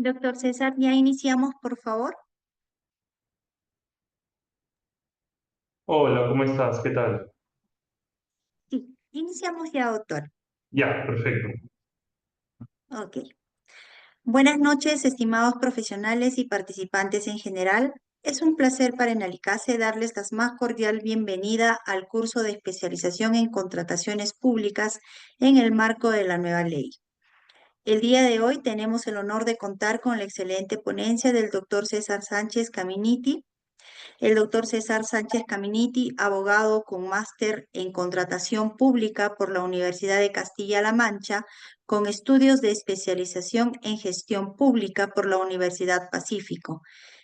Doctor César, ya iniciamos, por favor. Hola, ¿cómo estás? ¿Qué tal? Sí, iniciamos ya, doctor. Ya, perfecto. Ok. Buenas noches, estimados profesionales y participantes en general. Es un placer para Enalicase darles la más cordial bienvenida al curso de especialización en contrataciones públicas en el marco de la nueva ley. El día de hoy tenemos el honor de contar con la excelente ponencia del doctor César Sánchez Caminiti. El doctor César Sánchez Caminiti, abogado con máster en contratación pública por la Universidad de Castilla-La Mancha, con estudios de especialización en gestión pública por la Universidad Pacífico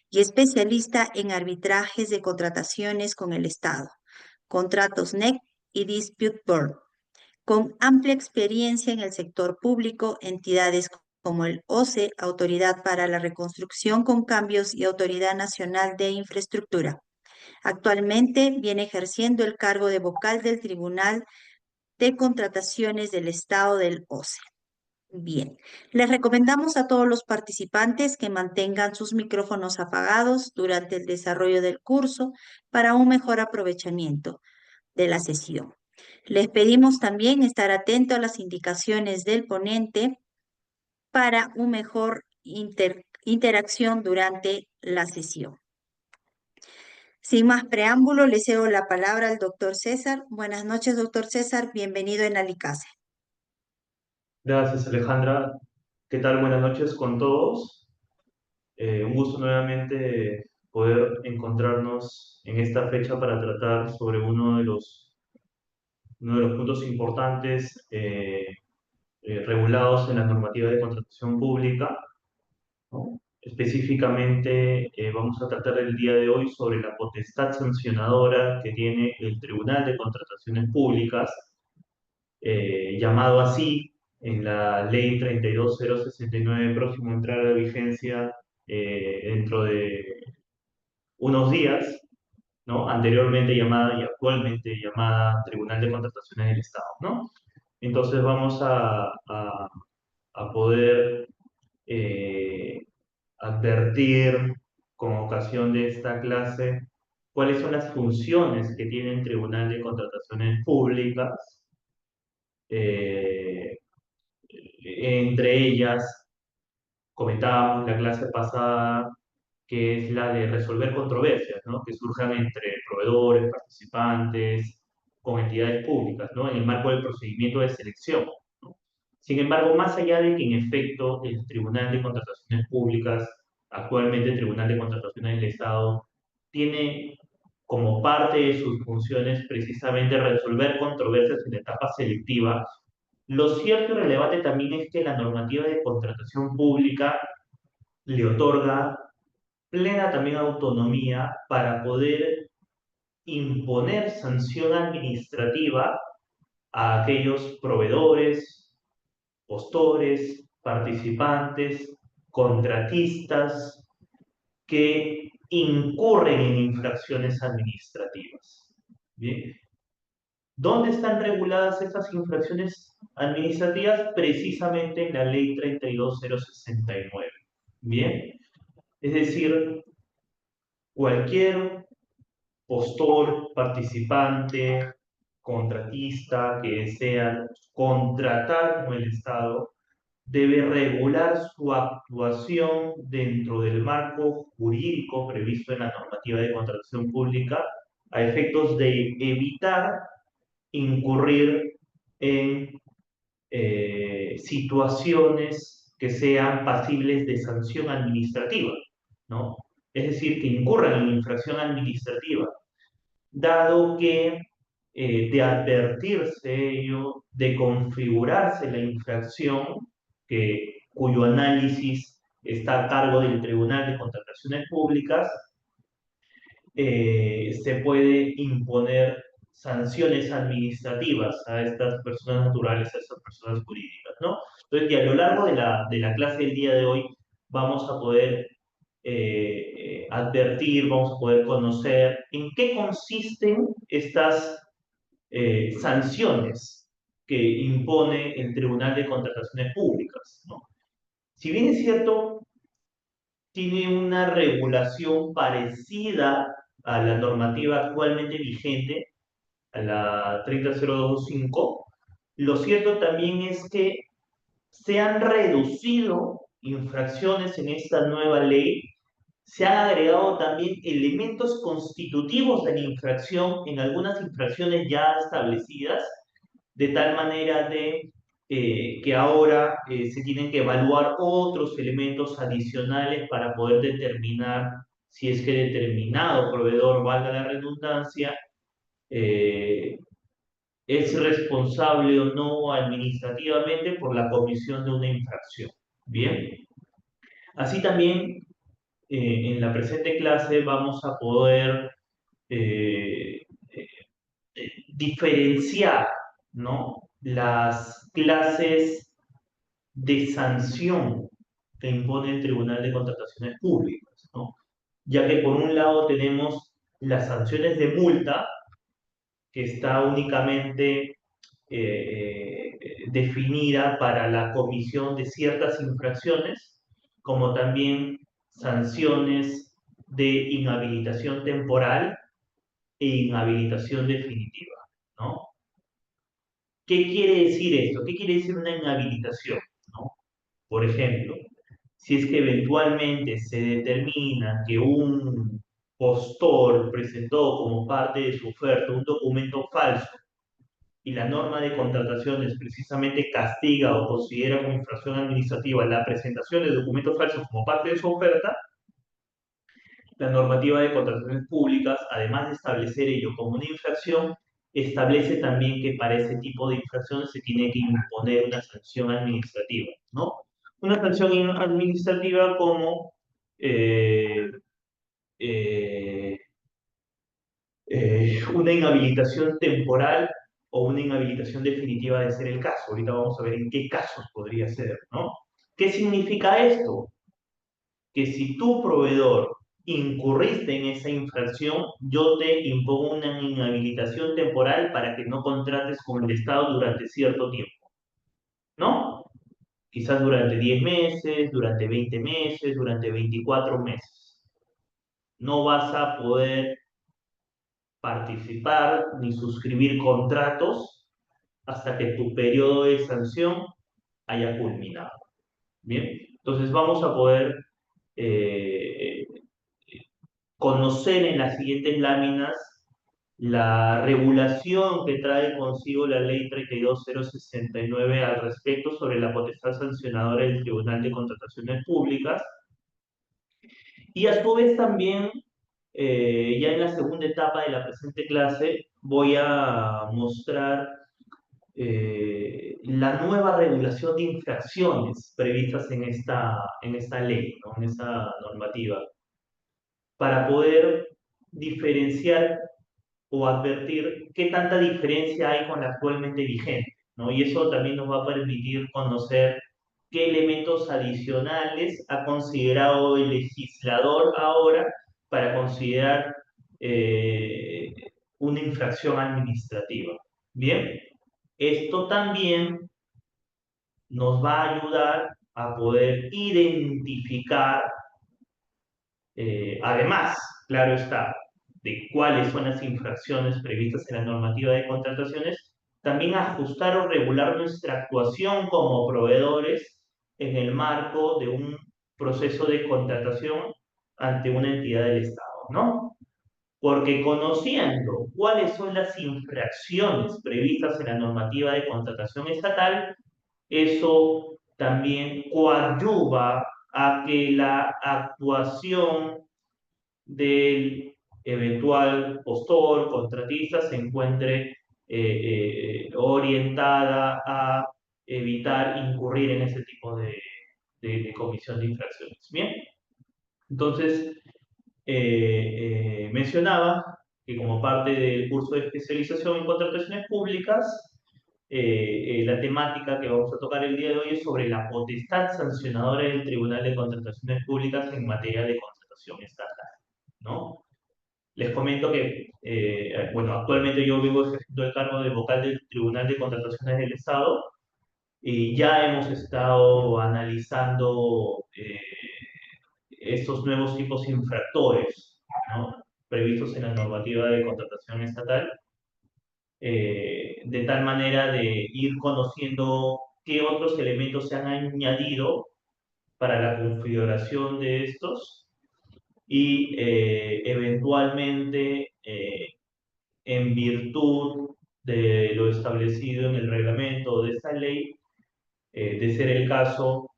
y especialista en arbitrajes de contrataciones con el Estado, contratos NEC y Dispute Board, con amplia experiencia en el sector público, entidades como el OCE, Autoridad para la Reconstrucción con Cambios y Autoridad Nacional de Infraestructura. Actualmente viene ejerciendo el cargo de vocal del Tribunal de Contrataciones del Estado del OCE. Bien, les recomendamos a todos los participantes que mantengan sus micrófonos apagados durante el desarrollo del curso para un mejor aprovechamiento de la sesión. Les pedimos también estar atentos a las indicaciones del ponente para una mejor interacción durante la sesión. Sin más preámbulo, le cedo la palabra al doctor César. Buenas noches, doctor César. Bienvenido en Alicase. Gracias, Alejandra. ¿Qué tal? Buenas noches con todos. Un gusto nuevamente poder encontrarnos en esta fecha para tratar sobre uno de los puntos importantes regulados en la normativa de contratación pública, ¿no? Específicamente, vamos a tratar el día de hoy sobre la potestad sancionadora que tiene el Tribunal de Contrataciones Públicas, llamado así en la Ley 32069, próximo a entrar a vigencia dentro de unos días, ¿no? Anteriormente llamada y actualmente llamada Tribunal de Contrataciones del Estado, ¿no? Entonces vamos a poder eh, advertir con ocasión de esta clase cuáles son las funciones que tiene el Tribunal de Contrataciones Públicas, eh, entre ellas, comentábamos la clase pasada, que es la de resolver controversias, ¿no? Que surjan entre proveedores, participantes, con entidades públicas, ¿no? En el marco del procedimiento de selección, ¿no? Sin embargo, más allá de que en efecto el Tribunal de Contrataciones Públicas, actualmente el Tribunal de Contrataciones del Estado, tiene como parte de sus funciones precisamente resolver controversias en la etapa selectiva, lo cierto y relevante también es que la normativa de contratación pública le otorga plena también autonomía para poder imponer sanción administrativa a aquellos proveedores, postores, participantes, contratistas que incurren en infracciones administrativas. ¿Bien? ¿Dónde están reguladas estas infracciones administrativas? Precisamente en la Ley 32069. Bien, es decir, cualquier postor, participante, contratista que desea contratar con el Estado debe regular su actuación dentro del marco jurídico previsto en la normativa de contratación pública a efectos de evitar incurrir en situaciones que sean pasibles de sanción administrativa, ¿no? Es decir, que incurran en infracción administrativa, dado que de advertirse ello, de configurarse la infracción, cuyo análisis está a cargo del Tribunal de Contrataciones Públicas, se puede imponer sanciones administrativas a estas personas naturales, a estas personas jurídicas, ¿no? Entonces, y a lo largo de la clase del día de hoy vamos a poder advertir, vamos a poder conocer en qué consisten estas sanciones que impone el Tribunal de Contrataciones Públicas, ¿no? Si bien es cierto, tiene una regulación parecida a la normativa actualmente vigente, a la 30025. Lo cierto también es que se han reducido infracciones en esta nueva ley, se han agregado también elementos constitutivos de la infracción en algunas infracciones ya establecidas, de tal manera que ahora se tienen que evaluar otros elementos adicionales para poder determinar si es que determinado proveedor, valga la redundancia, eh, es responsable o no administrativamente por la comisión de una infracción. Bien, así también en la presente clase vamos a poder eh, diferenciar, ¿no?, las clases de sanción que impone el Tribunal de Contrataciones Públicas, ¿no? Ya que por un lado tenemos las sanciones de multa, que está únicamente definida para la comisión de ciertas infracciones, como también sanciones de inhabilitación temporal e inhabilitación definitiva, ¿no? ¿Qué quiere decir esto? ¿Qué quiere decir una inhabilitación? ¿No? Por ejemplo, si es que eventualmente se determina que un postor presentó como parte de su oferta un documento falso y la norma de contrataciones precisamente castiga o considera como infracción administrativa la presentación de documentos falsos como parte de su oferta, la normativa de contrataciones públicas, además de establecer ello como una infracción, establece también que para ese tipo de infracciones se tiene que imponer una sanción administrativa, ¿no? Una sanción administrativa como eh, eh, una inhabilitación temporal o una inhabilitación definitiva de ser el caso. Ahorita vamos a ver en qué casos podría ser, ¿no? ¿Qué significa esto? Que si tu proveedor incurriste en esa infracción, yo te impongo una inhabilitación temporal para que no contrates con el Estado durante cierto tiempo, ¿no? Quizás durante 10 meses, durante 20 meses, durante 24 meses. No vas a poder participar ni suscribir contratos hasta que tu periodo de sanción haya culminado. Bien, entonces vamos a poder eh, conocer en las siguientes láminas la regulación que trae consigo la ley 32069 al respecto sobre la potestad sancionadora del Tribunal de Contrataciones Públicas. Y a su vez también, ya en la segunda etapa de la presente clase, voy a mostrar la nueva regulación de infracciones previstas en esta ley, ¿no?, en esta normativa, para poder diferenciar o advertir qué tanta diferencia hay con la actualmente vigente, ¿no? Y eso también nos va a permitir conocer qué elementos adicionales ha considerado el legislador ahora para considerar eh, una infracción administrativa. Bien, esto también nos va a ayudar a poder identificar, además, claro está, de cuáles son las infracciones previstas en la normativa de contrataciones, también ajustar o regular nuestra actuación como proveedores en el marco de un proceso de contratación ante una entidad del Estado, ¿no? Porque conociendo cuáles son las infracciones previstas en la normativa de contratación estatal, eso también coadyuva a que la actuación del eventual postor, contratista, se encuentre orientada a evitar incurrir en ese tipo de comisión de infracciones. Bien, entonces mencionaba que como parte del curso de especialización en contrataciones públicas, la temática que vamos a tocar el día de hoy es sobre la potestad sancionadora del Tribunal de Contrataciones Públicas en materia de contratación estatal, ¿no? Les comento que, bueno, actualmente yo vengo ejerciendo el cargo de vocal del Tribunal de Contrataciones del Estado y ya hemos estado analizando estos nuevos tipos infractores, ¿no? Previstos en la normativa de contratación estatal, de tal manera de ir conociendo qué otros elementos se han añadido para la configuración de estos y eventualmente, en virtud de lo establecido en el reglamento de esta ley, de ser el caso,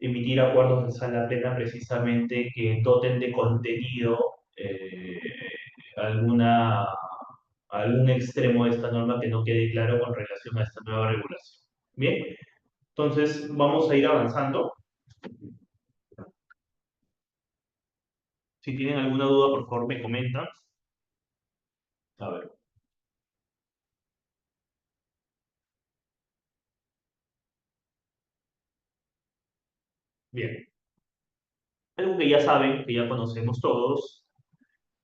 emitir acuerdos de sala plena precisamente que doten de contenido alguna, algún extremo de esta norma que no quede claro con relación a esta nueva regulación. Bien, entonces vamos a ir avanzando. Si tienen alguna duda, por favor me comentan. A ver. Bien. Algo que ya saben, que ya conocemos todos,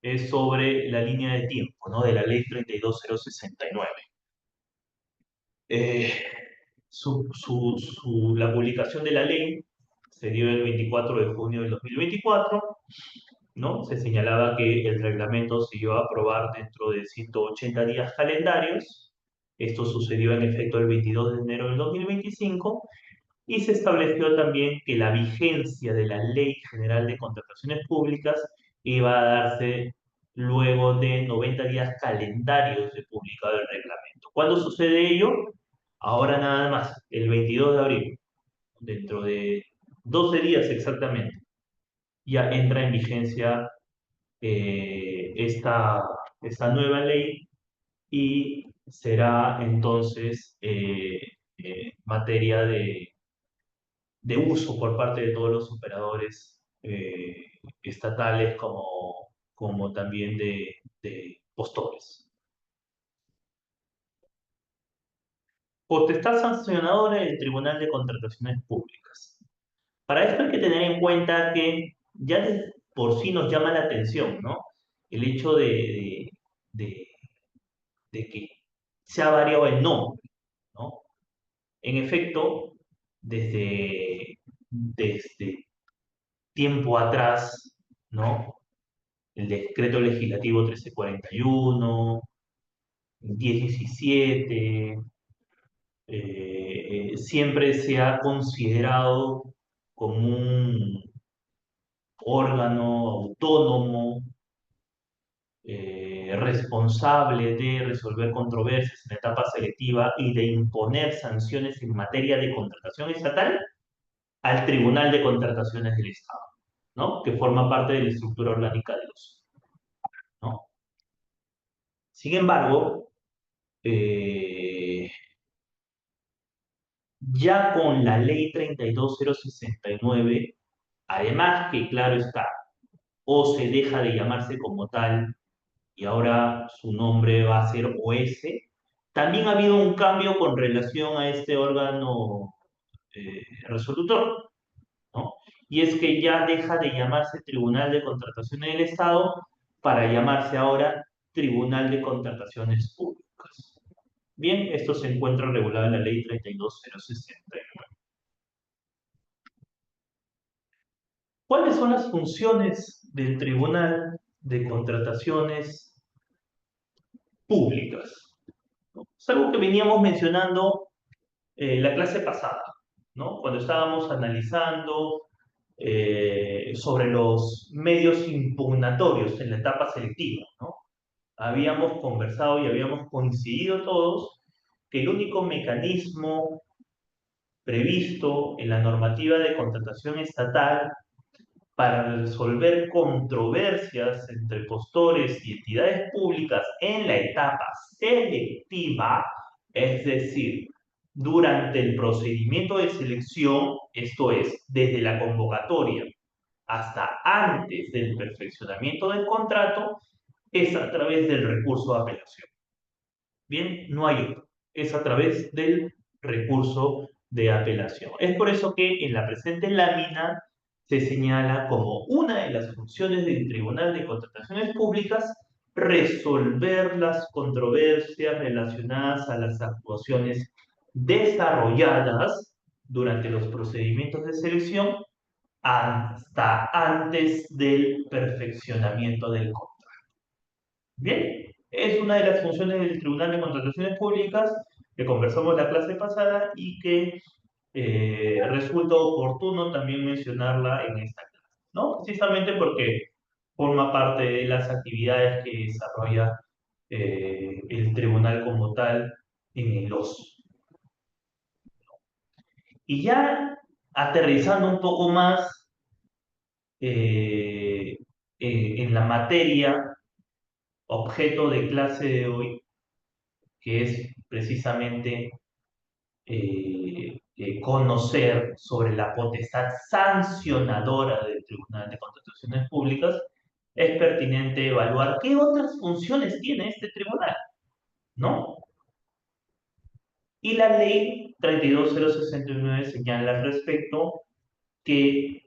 es sobre la línea de tiempo, ¿no? De la ley 32069. Eh, la publicación de la ley se dio el 24 de junio del 2024, ¿no? Se señalaba que el reglamento se iba a aprobar dentro de 180 días calendarios. Esto sucedió en efecto el 22 de enero del 2025 y se estableció también que la vigencia de la Ley General de Contrataciones Públicas iba a darse luego de 90 días calendarios de publicado el reglamento. ¿Cuándo sucede ello? Ahora nada más, el 22 de abril, dentro de 12 días exactamente, ya entra en vigencia esta nueva ley y será entonces materia de uso por parte de todos los operadores estatales como también de postores. Potestad sancionadora del Tribunal de Contrataciones Públicas. Para esto hay que tener en cuenta que ya por sí nos llama la atención, ¿no? El hecho de, de que se ha variado el nombre, ¿no? En efecto, desde tiempo atrás, ¿no? El decreto legislativo 1341, 1017, siempre se ha considerado como un órgano autónomo, responsable de resolver controversias en etapa selectiva y de imponer sanciones en materia de contratación estatal al Tribunal de Contrataciones del Estado, ¿no? Que forma parte de la estructura orgánica de los, ¿no? Sin embargo, eh, ya con la ley 32069, además que claro está, o se deja de llamarse como tal y ahora su nombre va a ser OS, también ha habido un cambio con relación a este órgano resolutor, ¿no? Y es que ya deja de llamarse Tribunal de Contrataciones del Estado para llamarse ahora Tribunal de Contrataciones Públicas. Bien, esto se encuentra regulado en la Ley 32069. ¿Cuáles son las funciones del Tribunal de Contrataciones Públicas? Es algo que veníamos mencionando la clase pasada, ¿no? Cuando estábamos analizando sobre los medios impugnatorios en la etapa selectiva, ¿no? Habíamos conversado y habíamos coincidido todos que el único mecanismo previsto en la normativa de contratación estatal para resolver controversias entre postores y entidades públicas en la etapa selectiva, es decir, durante el procedimiento de selección, esto es, desde la convocatoria hasta antes del perfeccionamiento del contrato, es a través del recurso de apelación. Bien, no hay otro. Es a través del recurso de apelación. Es por eso que en la presente lámina se señala como una de las funciones del Tribunal de Contrataciones Públicas resolver las controversias relacionadas a las actuaciones desarrolladas durante los procedimientos de selección hasta antes del perfeccionamiento del contrato. Bien, es una de las funciones del Tribunal de Contrataciones Públicas que conversamos la clase pasada y que resulta oportuno también mencionarla en esta clase, ¿no? Precisamente porque forma parte de las actividades que desarrolla el tribunal como tal en el OSI. Y ya aterrizando un poco más eh, en la materia objeto de clase de hoy, que es precisamente conocer sobre la potestad sancionadora del Tribunal de Contrataciones Públicas, es pertinente evaluar qué otras funciones tiene este tribunal, ¿no? Y la ley 32069 señala al respecto que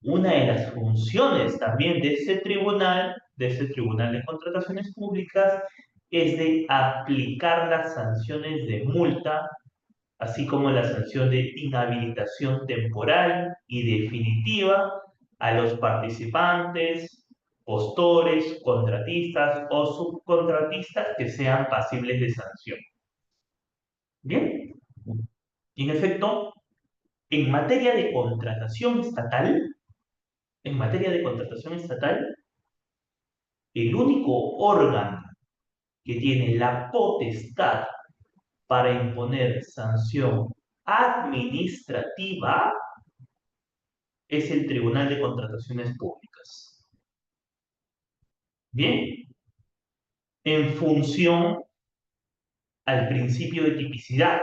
una de las funciones también de ese tribunal de contrataciones públicas, es de aplicar las sanciones de multa, así como la sanción de inhabilitación temporal y definitiva a los participantes, postores, contratistas o subcontratistas que sean pasibles de sanción. Bien, y en efecto, en materia de contratación estatal, en materia de contratación estatal, el único órgano que tiene la potestad para imponer sanción administrativa es el Tribunal de Contrataciones Públicas. Bien, en función al principio de tipicidad.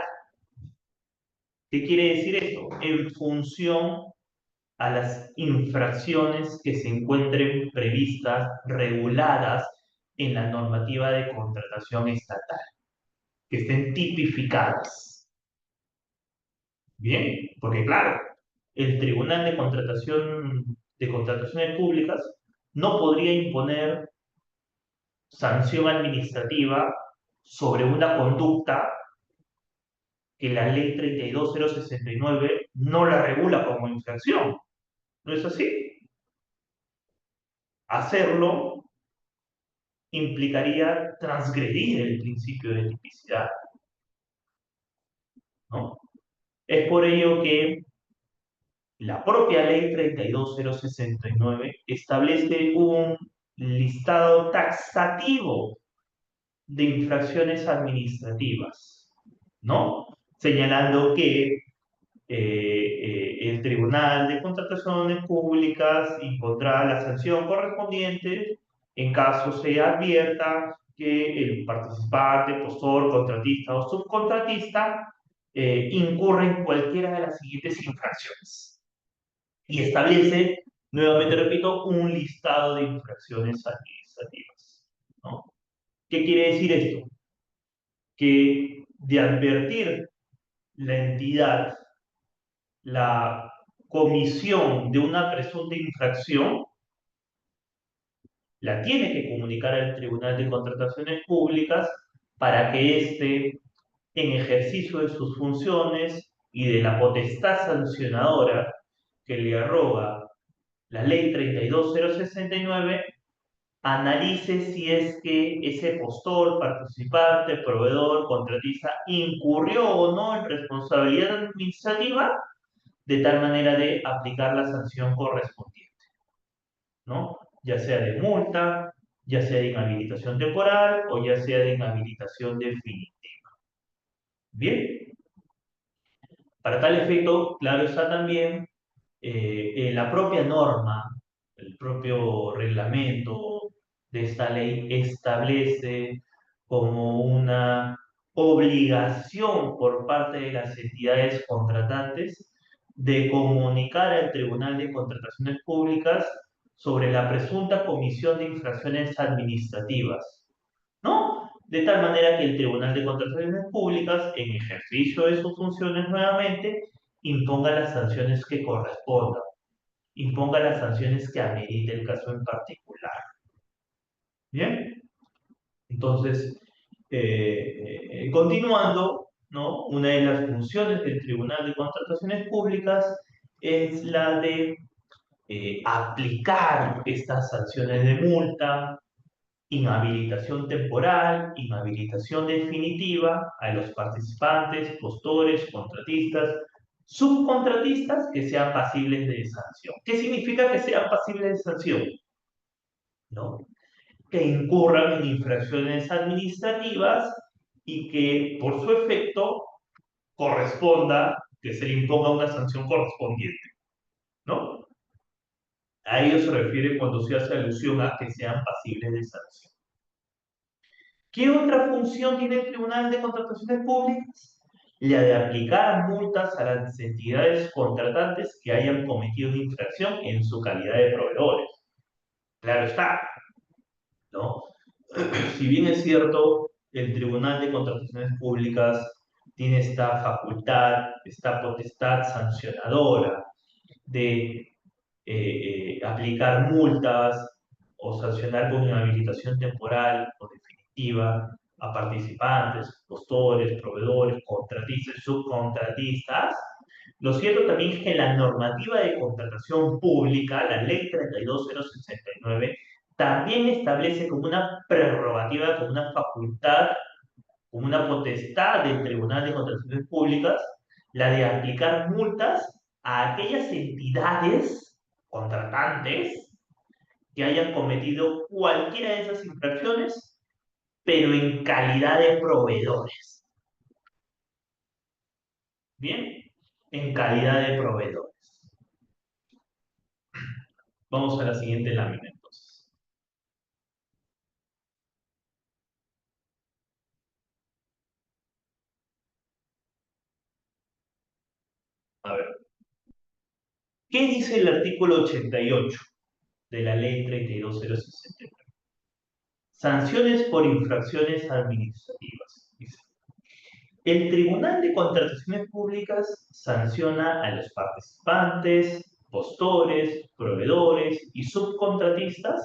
¿Qué quiere decir esto? En función a las infracciones que se encuentren previstas, reguladas en la normativa de contratación estatal, que estén tipificadas. Bien, porque claro, el Tribunal de Contrataciones Públicas no podría imponer sanción administrativa sobre una conducta que la ley 32069 no la regula como infracción. ¿No es así? Hacerlo implicaría transgredir el principio de tipicidad, ¿no? Es por ello que la propia ley 32069 establece un listado taxativo de infracciones administrativas, ¿no? Señalando que el Tribunal de Contrataciones Públicas impondrá la sanción correspondiente en caso se advierta que el participante, postor, contratista o subcontratista incurre en cualquiera de las siguientes infracciones. Y establece, nuevamente repito, un listado de infracciones administrativas, ¿no? ¿Qué quiere decir esto? Que de advertir la entidad la comisión de una presunta infracción, la tiene que comunicar al Tribunal de Contrataciones Públicas para que éste, en ejercicio de sus funciones y de la potestad sancionadora que le arroga la ley 32069, analice si es que ese postor, participante, proveedor, contratista incurrió o no en responsabilidad administrativa de tal manera de aplicar la sanción correspondiente, ¿no? Ya sea de multa, ya sea de inhabilitación temporal o ya sea de inhabilitación definitiva. Bien, para tal efecto, claro está también la propia norma, el propio reglamento de esta ley establece como una obligación por parte de las entidades contratantes de comunicar al Tribunal de Contrataciones Públicas sobre la presunta comisión de infracciones administrativas, ¿no? De tal manera que el Tribunal de Contrataciones Públicas, en ejercicio de sus funciones nuevamente, imponga las sanciones que correspondan, imponga las sanciones que amerite el caso en particular. Bien, entonces, continuando, ¿no? Una de las funciones del Tribunal de Contrataciones Públicas es la de aplicar estas sanciones de multa, inhabilitación temporal, inhabilitación definitiva a los participantes, postores, contratistas, subcontratistas que sean pasibles de sanción. ¿Qué significa que sean pasibles de sanción? ¿No? Que incurran en infracciones administrativas y que por su efecto corresponda que se le imponga una sanción correspondiente, ¿no? A ello se refiere cuando se hace alusión a que sean pasibles de sanción. ¿Qué otra función tiene el Tribunal de Contrataciones Públicas? La de aplicar multas a las entidades contratantes que hayan cometido una infracción en su calidad de proveedores. Claro está, ¿no? Si bien es cierto, el Tribunal de Contrataciones Públicas tiene esta facultad, esta potestad sancionadora de aplicar multas o sancionar con inhabilitación temporal o definitiva a participantes, postores, proveedores, contratistas y subcontratistas. Lo cierto también es que la normativa de contratación pública, la ley 32069, también establece como una prerrogativa, como una facultad, como una potestad del Tribunal de Contrataciones Públicas, la de aplicar multas a aquellas entidades contratantes que hayan cometido cualquiera de esas infracciones, pero en calidad de proveedores. ¿Bien? En calidad de proveedores. Vamos a la siguiente lámina entonces. A ver, ¿qué dice el artículo 88 de la ley 32069? Sanciones por infracciones administrativas. Dice, el Tribunal de Contrataciones Públicas sanciona a los participantes, postores, proveedores y subcontratistas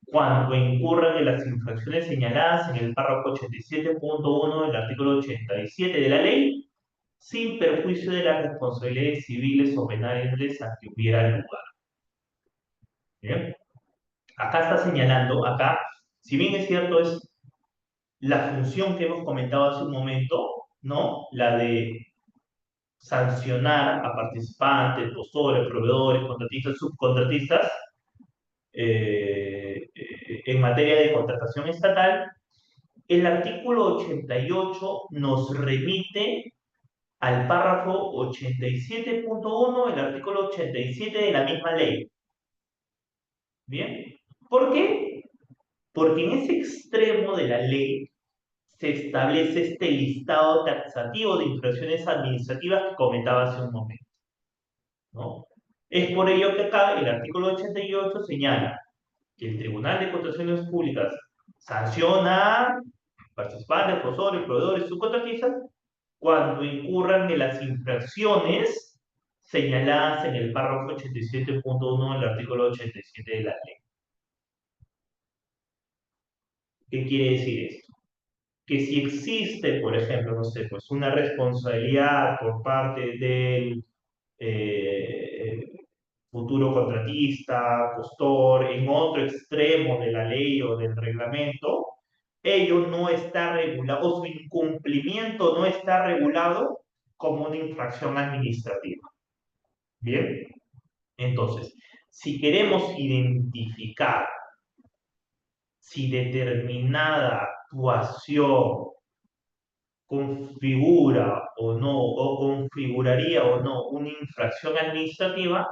cuando incurran en las infracciones señaladas en el párrafo 87.1 del artículo 87 de la ley, sin perjuicio de las responsabilidades civiles o penales a que hubiera lugar. ¿Bien? Acá está señalando, acá, si bien es cierto, es la función que hemos comentado hace un momento, ¿no? La de sancionar a participantes, postores, proveedores, contratistas, subcontratistas, en materia de contratación estatal, el artículo 88 nos remite al párrafo 87.1 del artículo 87 de la misma ley. ¿Bien? ¿Por qué? Porque en ese extremo de la ley se establece este listado taxativo de infracciones administrativas que comentaba hace un momento, ¿no? Es por ello que acá el artículo 88 señala que el Tribunal de Contrataciones Públicas sanciona a participantes, profesores, proveedores, subcontratistas cuando incurran en las infracciones señaladas en el párrafo 87.1 del artículo 87 de la ley. ¿Qué quiere decir esto? Que si existe, por ejemplo, no sé, pues una responsabilidad por parte del futuro contratista, postor, en otro extremo de la ley o del reglamento, ello no está regulado, o su incumplimiento no está regulado como una infracción administrativa. Bien, entonces, si queremos identificar si determinada actuación configura o no, o configuraría o no una infracción administrativa,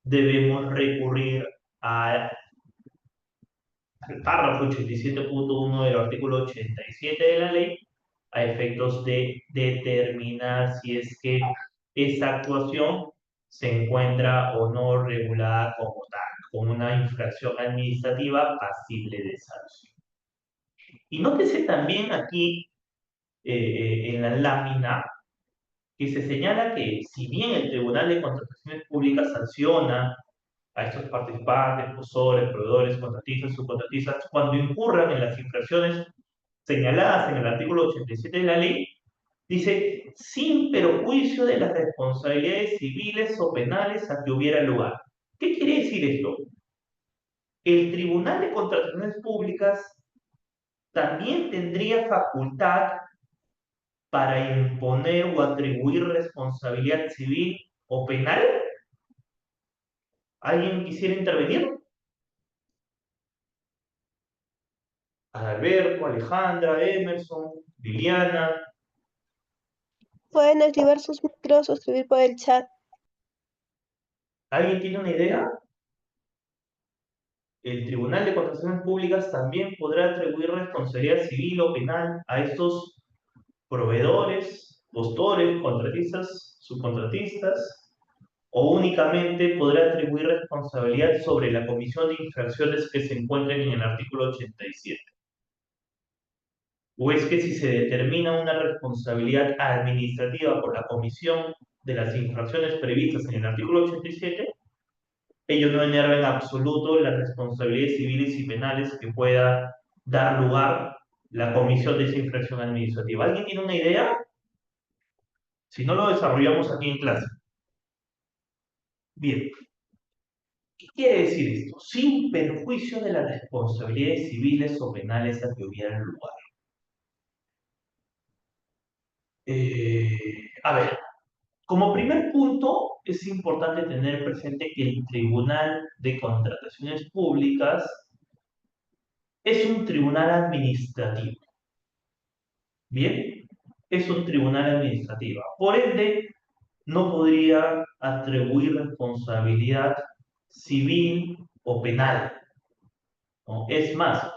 debemos recurrir al párrafo 87.1 del artículo 87 de la ley a efectos de determinar si es que esa actuación se encuentra o no regulada como tal, como una infracción administrativa pasible de sanción. Y nótese también aquí en la lámina que se señala que si bien el Tribunal de Contrataciones Públicas sanciona a estos participantes, posores, proveedores, contratistas, subcontratistas, cuando incurran en las infracciones señaladas en el artículo 87 de la ley, dice, sin perjuicio de las responsabilidades civiles o penales a que hubiera lugar. ¿Qué quiere decir esto? El Tribunal de Contrataciones Públicas también tendría facultad para imponer o atribuir responsabilidad civil o penal. ¿Alguien quisiera intervenir? Alberto, Alejandra, Emerson, Liliana. Pueden activar sus micros o escribir por el chat. ¿Alguien tiene una idea? El Tribunal de Contrataciones Públicas también podrá atribuir responsabilidad civil o penal a estos proveedores, postores, contratistas, subcontratistas, o únicamente podrá atribuir responsabilidad sobre la comisión de infracciones que se encuentren en el artículo 87. ¿O es que si se determina una responsabilidad administrativa por la comisión de las infracciones previstas en el artículo 87, ello no enerva en absoluto las responsabilidades civiles y penales que pueda dar lugar la comisión de esa infracción administrativa? ¿Alguien tiene una idea? Si no, lo desarrollamos aquí en clase. Bien, ¿qué quiere decir esto? Sin perjuicio de las responsabilidades civiles o penales a que hubieran lugar. A ver, como primer punto, es importante tener presente que el Tribunal de Contrataciones Públicas es un tribunal administrativo. Bien, es un tribunal administrativo. Por ende, no podría atribuir responsabilidad civil o penal, ¿no? Es más,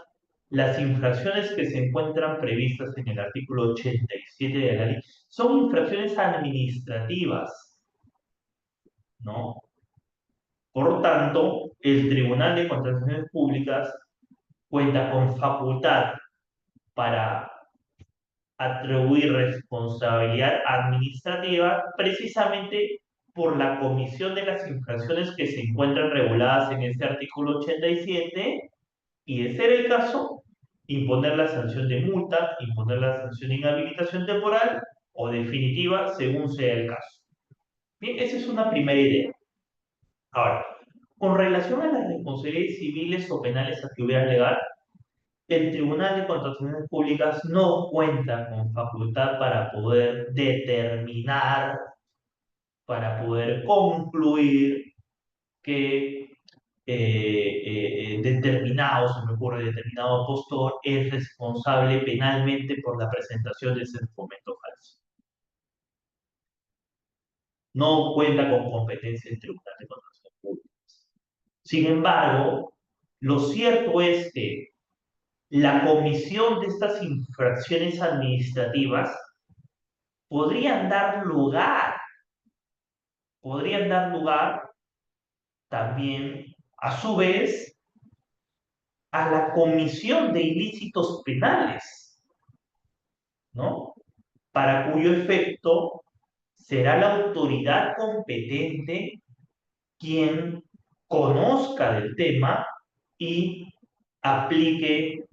las infracciones que se encuentran previstas en el artículo 87 de la ley son infracciones administrativas, ¿no? Por tanto, el Tribunal de Contrataciones Públicas cuenta con facultad para atribuir responsabilidad administrativa precisamente por la comisión de las infracciones que se encuentran reguladas en este artículo 87 y, de ser el caso, imponer la sanción de multa, imponer la sanción de inhabilitación temporal o definitiva según sea el caso. Bien, esa es una primera idea. Ahora, con relación a las responsabilidades civiles o penales a que hubiera legal, el Tribunal de Contrataciones Públicas no cuenta con facultad para poder determinar, para poder concluir que determinado, se me ocurre, determinado postor es responsable penalmente por la presentación de ese documento falso. No cuenta con competencia el Tribunal de Contrataciones Públicas. Sin embargo, lo cierto es que la comisión de estas infracciones administrativas podrían dar lugar, podrían dar lugar también, a su vez, a la comisión de ilícitos penales, ¿no? Para cuyo efecto será la autoridad competente quien conozca del tema y aplique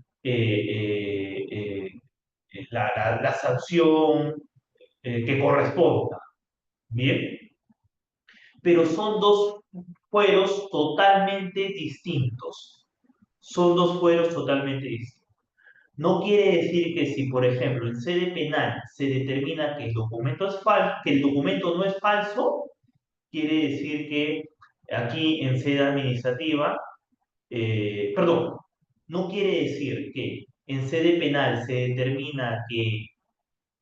la sanción que corresponda. Bien, pero son dos fueros totalmente distintos. Son dos fueros totalmente distintos. No quiere decir que si, por ejemplo, en sede penal se determina que el documento es falso, que el documento no es falso, quiere decir que aquí en sede administrativa, perdón, no quiere decir que en sede penal se determina que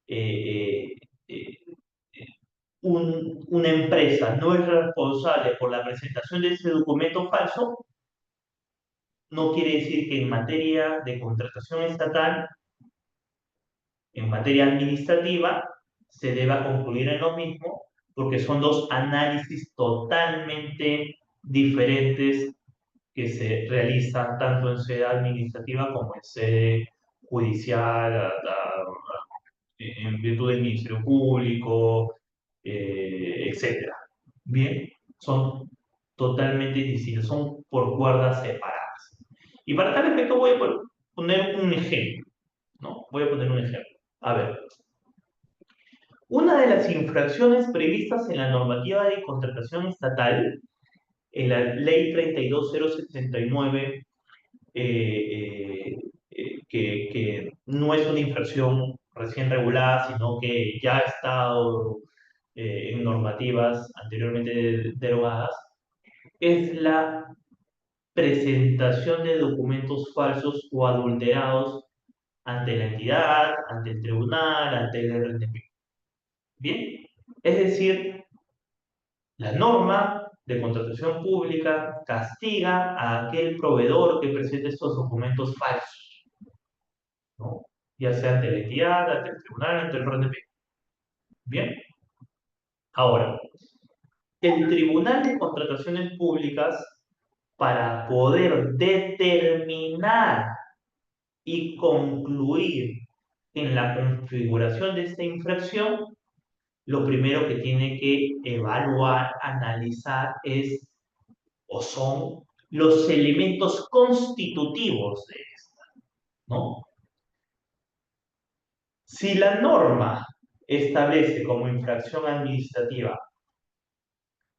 eh, eh, una empresa no es responsable por la presentación de ese documento falso, no quiere decir que en materia de contratación estatal, en materia administrativa, se deba concluir en lo mismo, porque son dos análisis totalmente diferentes que se realizan tanto en sede administrativa como en sede judicial, en virtud del Ministerio Público, etcétera. Bien, son totalmente distintos, son por cuerdas separadas. Y para tal efecto voy a poner un ejemplo, ¿no? Voy a poner un ejemplo. A ver, una de las infracciones previstas en la normativa de contratación estatal en la Ley 32069, que no es una infracción recién regulada, sino que ya ha estado en normativas anteriormente derogadas, es la presentación de documentos falsos o adulterados ante la entidad, ante el tribunal, ante el RNP. Bien, es decir, la norma de contratación pública castiga a aquel proveedor que presente estos documentos falsos, ¿no? Ya sea ante la entidad, ante el tribunal, ante el RNP. Bien, ahora, el Tribunal de Contrataciones Públicas, para poder determinar y concluir en la configuración de esta infracción, lo primero que tiene que evaluar, analizar es o son los elementos constitutivos de esta, ¿no? Si la norma establece como infracción administrativa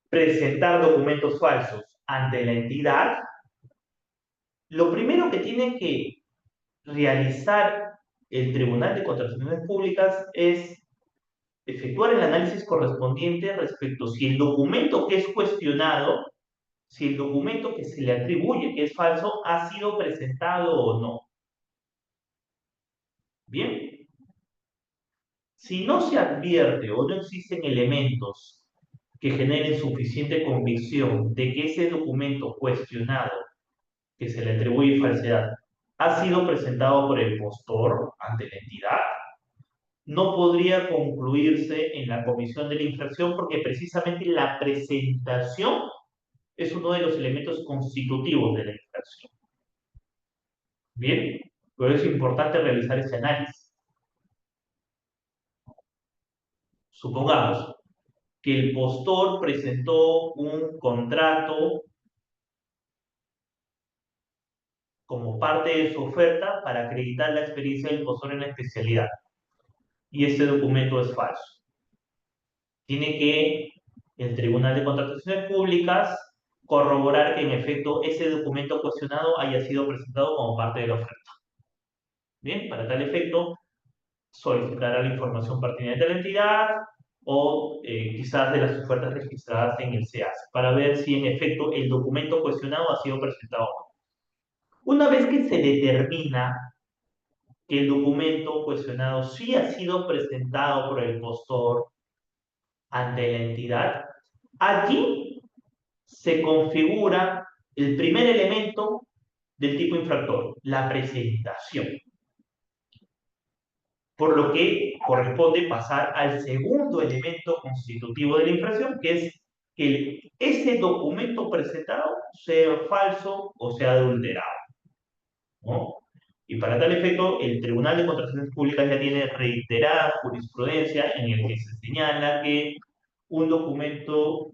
presentar documentos falsos ante la entidad, lo primero que tiene que realizar el Tribunal de Contrataciones Públicas es efectuar el análisis correspondiente respecto si el documento que es cuestionado, si el documento que se le atribuye que es falso, ha sido presentado o no. Bien, si no se advierte o no existen elementos que generen suficiente convicción de que ese documento cuestionado que se le atribuye falsedad ha sido presentado por el postor ante la entidad, no podría concluirse en la comisión de la infracción porque precisamente la presentación es uno de los elementos constitutivos de la infracción. Bien, pero es importante realizar ese análisis. Supongamos que el postor presentó un contrato como parte de su oferta para acreditar la experiencia del postor en la especialidad y este documento es falso. Tiene que el Tribunal de Contrataciones Públicas corroborar que en efecto ese documento cuestionado haya sido presentado como parte de la oferta. Bien, para tal efecto, solicitará la información pertinente de la entidad o quizás de las ofertas registradas en el SEAS para ver si en efecto el documento cuestionado ha sido presentado o no. Una vez que se determina que el documento cuestionado sí ha sido presentado por el postor ante la entidad, allí se configura el primer elemento del tipo infractor, la presentación. Por lo que corresponde pasar al segundo elemento constitutivo de la infracción, que es que ese documento presentado sea falso o sea adulterado, ¿no? Y para tal efecto, el Tribunal de Contrataciones Públicas ya tiene reiterada jurisprudencia en el que se señala que un documento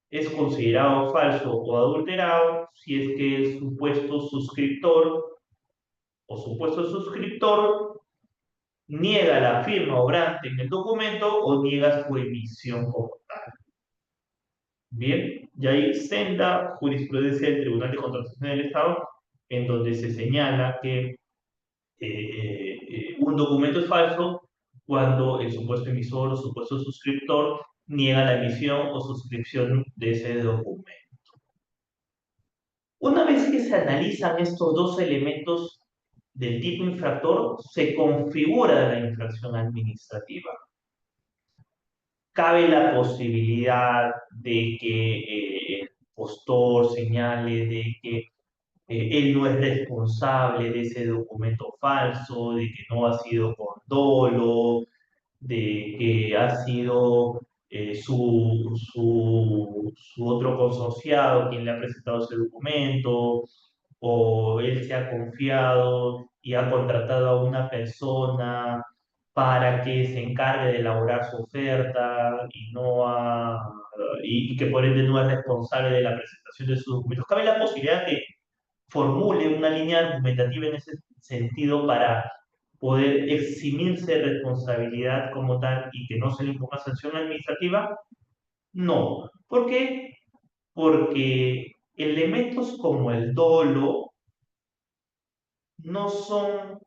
es considerado falso o adulterado si es que el supuesto suscriptor o supuesto suscriptor niega la firma obrante en el documento o niega su emisión como tal. Bien, y hay senda jurisprudencia del Tribunal de Contratación del Estado en donde se señala que un documento es falso cuando el supuesto emisor o supuesto suscriptor niega la emisión o suscripción de ese documento. Una vez que se analizan estos dos elementos del tipo infractor, se configura la infracción administrativa. Cabe la posibilidad de que el postor señale de que él no es responsable de ese documento falso, de que no ha sido con dolo, de que ha sido su otro consorciado quien le ha presentado ese documento, o él se ha confiado y ha contratado a una persona para que se encargue de elaborar su oferta y que por ende no es responsable de la presentación de sus documentos. Cabe la posibilidad que formule una línea argumentativa en ese sentido para poder eximirse de responsabilidad como tal y que no se le imponga sanción administrativa. No, porque porque elementos como el dolo no son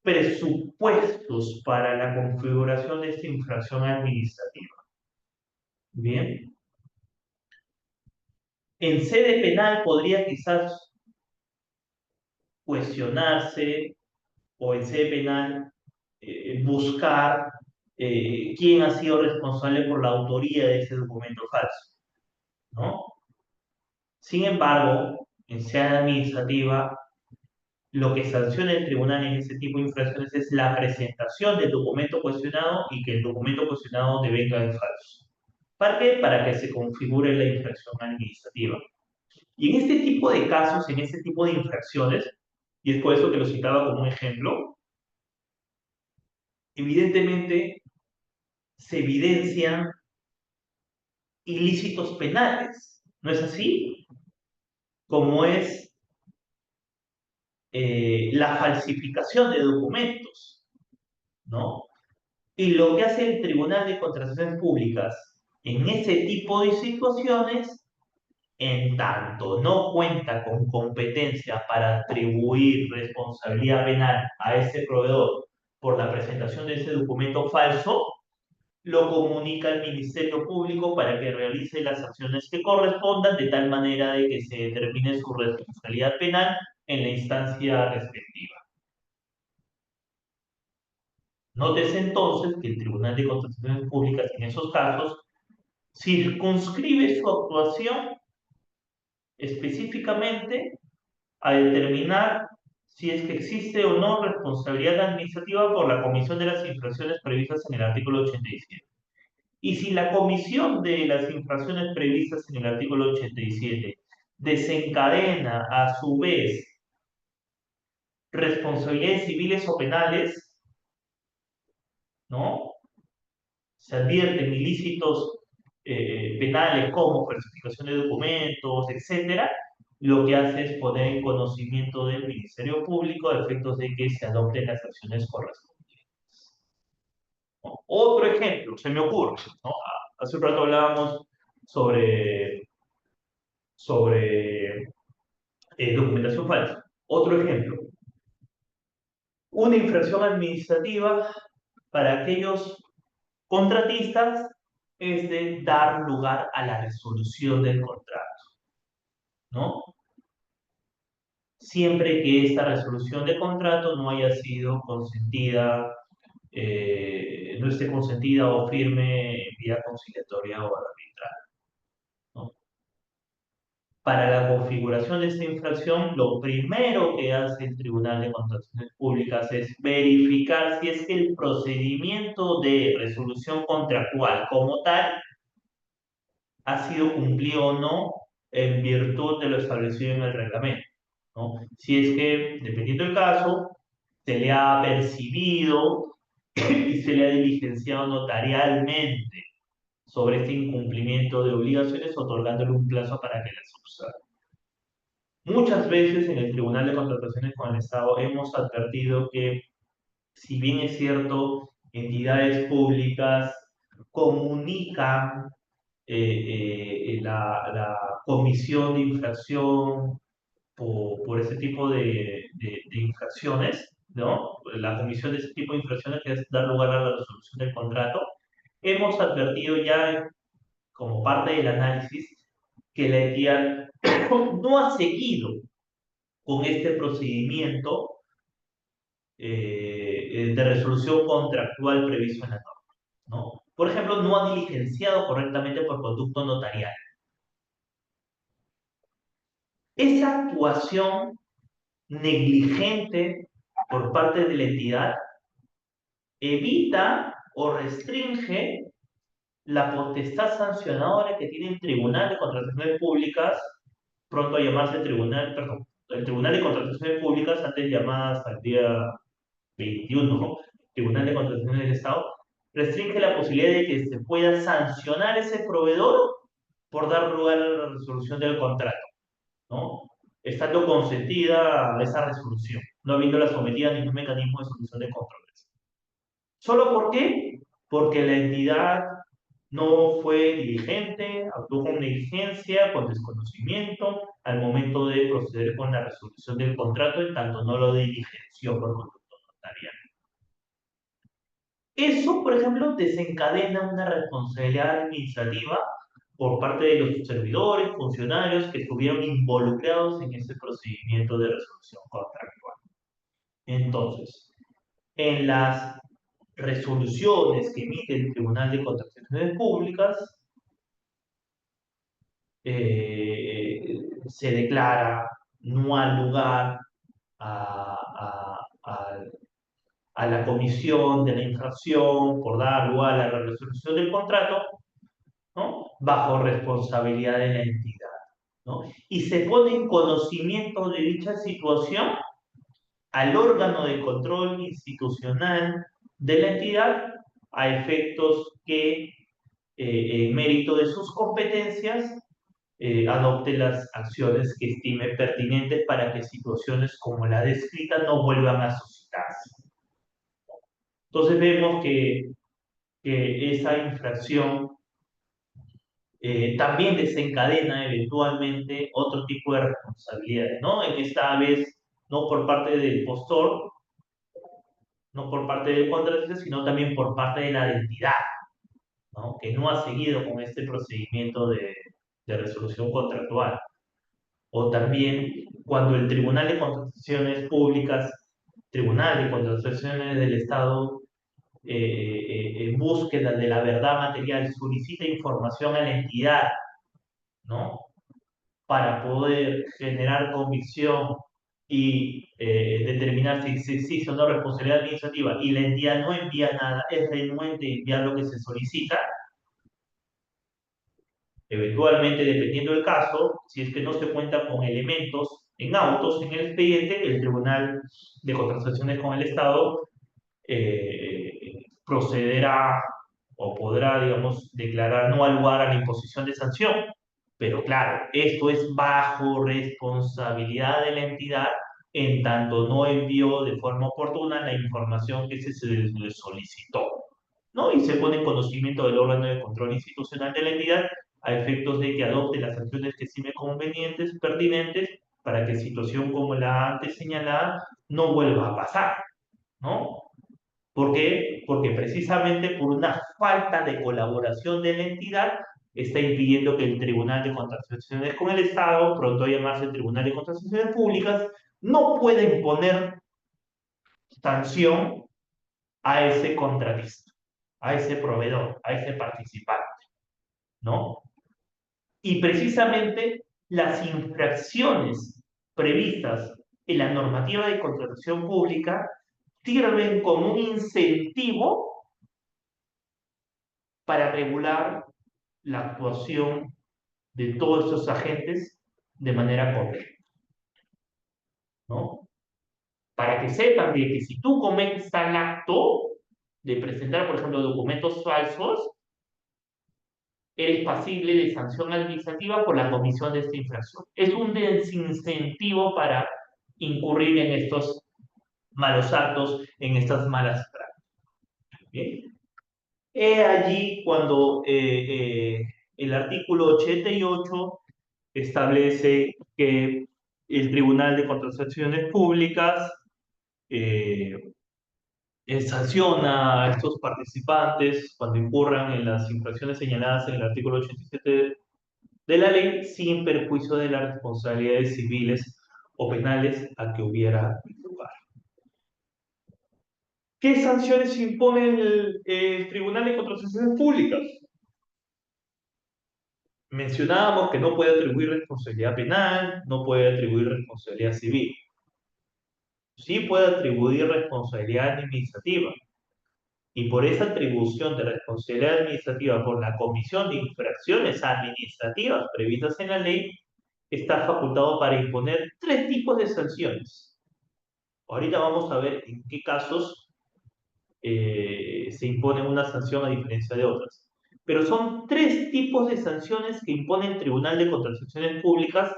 presupuestos para la configuración de esta infracción administrativa. Bien. En sede penal podría quizás cuestionarse o en sede penal buscar quién ha sido responsable por la autoría de ese documento falso, ¿no? Sin embargo, en sede administrativa, lo que sanciona el tribunal en ese tipo de infracciones es la presentación del documento cuestionado y que el documento cuestionado devenga de falso. ¿Para qué? Para que se configure la infracción administrativa. Y en este tipo de casos, en este tipo de infracciones, y es por eso que lo citaba como un ejemplo, evidentemente se evidencian ilícitos penales, ¿no es así? Como es la falsificación de documentos, ¿no? Y lo que hace el Tribunal de Contrataciones Públicas en ese tipo de situaciones, en tanto no cuenta con competencia para atribuir responsabilidad penal a ese proveedor por la presentación de ese documento falso, lo comunica al Ministerio Público para que realice las acciones que correspondan de tal manera de que se determine su responsabilidad penal en la instancia respectiva. Nótese entonces que el Tribunal de Contrataciones Públicas en esos casos circunscribe su actuación específicamente a determinar si es que existe o no responsabilidad administrativa por la comisión de las infracciones previstas en el artículo 87. Y si la comisión de las infracciones previstas en el artículo 87 desencadena a su vez responsabilidades civiles o penales, ¿no? Se advierten ilícitos penales como falsificación de documentos, etcétera, lo que hace es poner en conocimiento del Ministerio Público a efectos de que se adopten las acciones correspondientes, ¿no? Otro ejemplo, se me ocurre, ¿no? Hace un rato hablábamos sobre documentación falsa. Otro ejemplo, una infracción administrativa para aquellos contratistas es de dar lugar a la resolución del contrato, ¿no? Siempre que esta resolución de contrato no haya sido consentida, no esté consentida o firme en vía conciliatoria o arbitral, ¿no? Para la configuración de esta infracción, lo primero que hace el Tribunal de Contrataciones Públicas es verificar si es que el procedimiento de resolución contractual como tal ha sido cumplido o no en virtud de lo establecido en el reglamento, ¿no? Si es que, dependiendo del caso, se le ha percibido y se le ha diligenciado notarialmente sobre este incumplimiento de obligaciones, otorgándole un plazo para que las observe. Muchas veces en el Tribunal de Contrataciones con el Estado hemos advertido que, si bien es cierto, entidades públicas comunican la comisión de infracción por ese tipo de infracciones, ¿no? La comisión de ese tipo de infracciones que es dar lugar a la resolución del contrato, hemos advertido ya como parte del análisis que la entidad no ha seguido con este procedimiento de resolución contractual previsto en la norma, ¿no? Por ejemplo, no ha diligenciado correctamente por conducto notarial. Esa actuación negligente por parte de la entidad evita o restringe la potestad sancionadora que tiene el Tribunal de Contrataciones Públicas, pronto a llamarse Tribunal, perdón, el Tribunal de Contrataciones Públicas, antes llamadas al día 21, ¿no? Tribunal de Contrataciones del Estado, restringe la posibilidad de que se pueda sancionar ese proveedor por dar lugar a la resolución del contrato, ¿no? Estando consentida esa resolución, no habiéndola sometida a ningún mecanismo de solución de controversia. ¿Solo por qué? Porque la entidad no fue diligente, actuó con negligencia, con desconocimiento al momento de proceder con la resolución del contrato, en tanto no lo diligenció por conducto notarial. Eso, por ejemplo, desencadena una responsabilidad administrativa por parte de los servidores, funcionarios que estuvieron involucrados en ese procedimiento de resolución contractual. Entonces, en las resoluciones que emite el Tribunal de Contrataciones Públicas, se declara no al lugar a, a- a la comisión de la infracción por dar lugar a la resolución del contrato, ¿no? Bajo responsabilidad de la entidad, ¿no? Y se pone en conocimiento de dicha situación al órgano de control institucional de la entidad a efectos que, en mérito de sus competencias, adopte las acciones que estime pertinentes para que situaciones como la descrita no vuelvan a suscitarse. Entonces vemos que esa infracción también desencadena eventualmente otro tipo de responsabilidades, ¿no? En esta vez no por parte del postor, no por parte del contratista, sino también por parte de la entidad, ¿no? Que no ha seguido con este procedimiento de resolución contractual. O también cuando el Tribunal de Contrataciones Públicas, Tribunal de Contrataciones del Estado, en búsqueda de la verdad material, solicita información a la entidad, ¿no? Para poder generar convicción y determinar si existe o no responsabilidad administrativa y la entidad no envía nada, es renuente a enviar lo que se solicita, eventualmente, dependiendo del caso, si es que no se cuenta con elementos en autos en el expediente, el Tribunal de Contrataciones con el Estado procederá o podrá, digamos, declarar no al lugar a la imposición de sanción. Pero claro, esto es bajo responsabilidad de la entidad en tanto no envió de forma oportuna la información que se le solicitó, ¿no? Y se pone en conocimiento del órgano de control institucional de la entidad a efectos de que adopte las sanciones que estime convenientes, pertinentes, para que situación como la antes señalada no vuelva a pasar, ¿no? ¿Por qué? Porque precisamente por una falta de colaboración de la entidad está impidiendo que el Tribunal de Contrataciones con el Estado, pronto a llamarse el Tribunal de Contrataciones Públicas, no pueda imponer sanción a ese contratista, a ese proveedor, a ese participante, ¿no? Y precisamente las infracciones previstas en la normativa de contratación pública sirven como un incentivo para regular la actuación de todos estos agentes de manera correcta, ¿no? Para que sepan de que si tú cometes tal acto de presentar, por ejemplo, documentos falsos, eres pasible de sanción administrativa por la comisión de esta infracción. Es un desincentivo para incurrir en estos malos actos, en estas malas prácticas. ¿Bien? He allí cuando el artículo 88 establece que el Tribunal de Contrataciones Públicas eh, sanciona a estos participantes cuando incurran en las infracciones señaladas en el artículo 87 de la ley sin perjuicio de las responsabilidades civiles o penales a que hubiera lugar. ¿Qué sanciones impone el Tribunal de Contrataciones Públicas? Mencionábamos que no puede atribuir responsabilidad penal, no puede atribuir responsabilidad civil. Sí puede atribuir responsabilidad administrativa. Y por esa atribución de responsabilidad administrativa por la comisión de infracciones administrativas previstas en la ley, está facultado para imponer tres tipos de sanciones. Ahorita vamos a ver en qué casos se impone una sanción a diferencia de otras. Pero son tres tipos de sanciones que impone el Tribunal de Contrataciones Públicas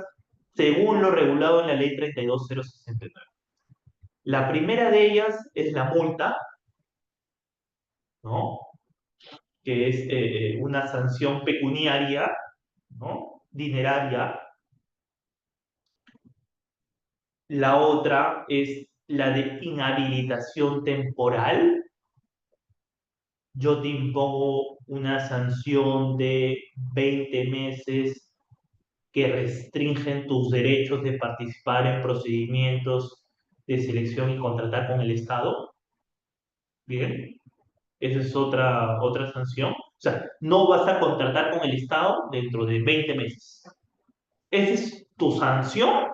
según lo regulado en la Ley 32069. La primera de ellas es la multa, ¿no? que es una sanción pecuniaria, ¿no? Dineraria. La otra es la de inhabilitación temporal. Yo te impongo una sanción de 20 meses que restringen tus derechos de participar en procedimientos de selección y contratar con el Estado. Bien, esa es otra sanción. O sea, no vas a contratar con el Estado dentro de 20 meses. Esa es tu sanción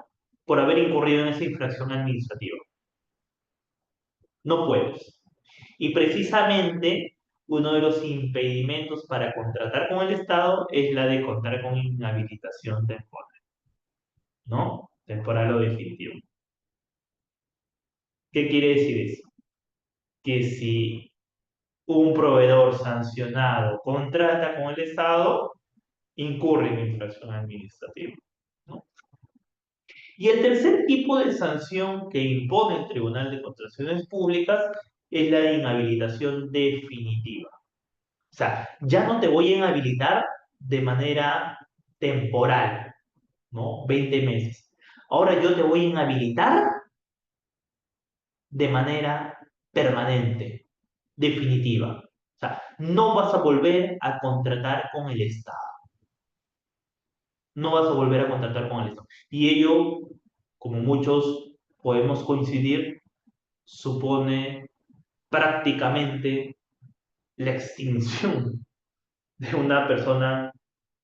por haber incurrido en esa infracción administrativa. No puedes. Y precisamente uno de los impedimentos para contratar con el Estado es la de contar con inhabilitación temporal, ¿no? Temporal o definitiva. ¿Qué quiere decir eso? Que si un proveedor sancionado contrata con el Estado, incurre en infracción administrativa, ¿no? Y el tercer tipo de sanción que impone el Tribunal de Contrataciones Públicas es la de inhabilitación definitiva. O sea, ya no te voy a inhabilitar de manera temporal, ¿no? 20 meses. Ahora yo te voy a inhabilitar de manera permanente, definitiva. O sea, no vas a volver a contratar con el Estado. No vas a volver a contratar con el Estado. Y ello, como muchos podemos coincidir, supone prácticamente la extinción de una persona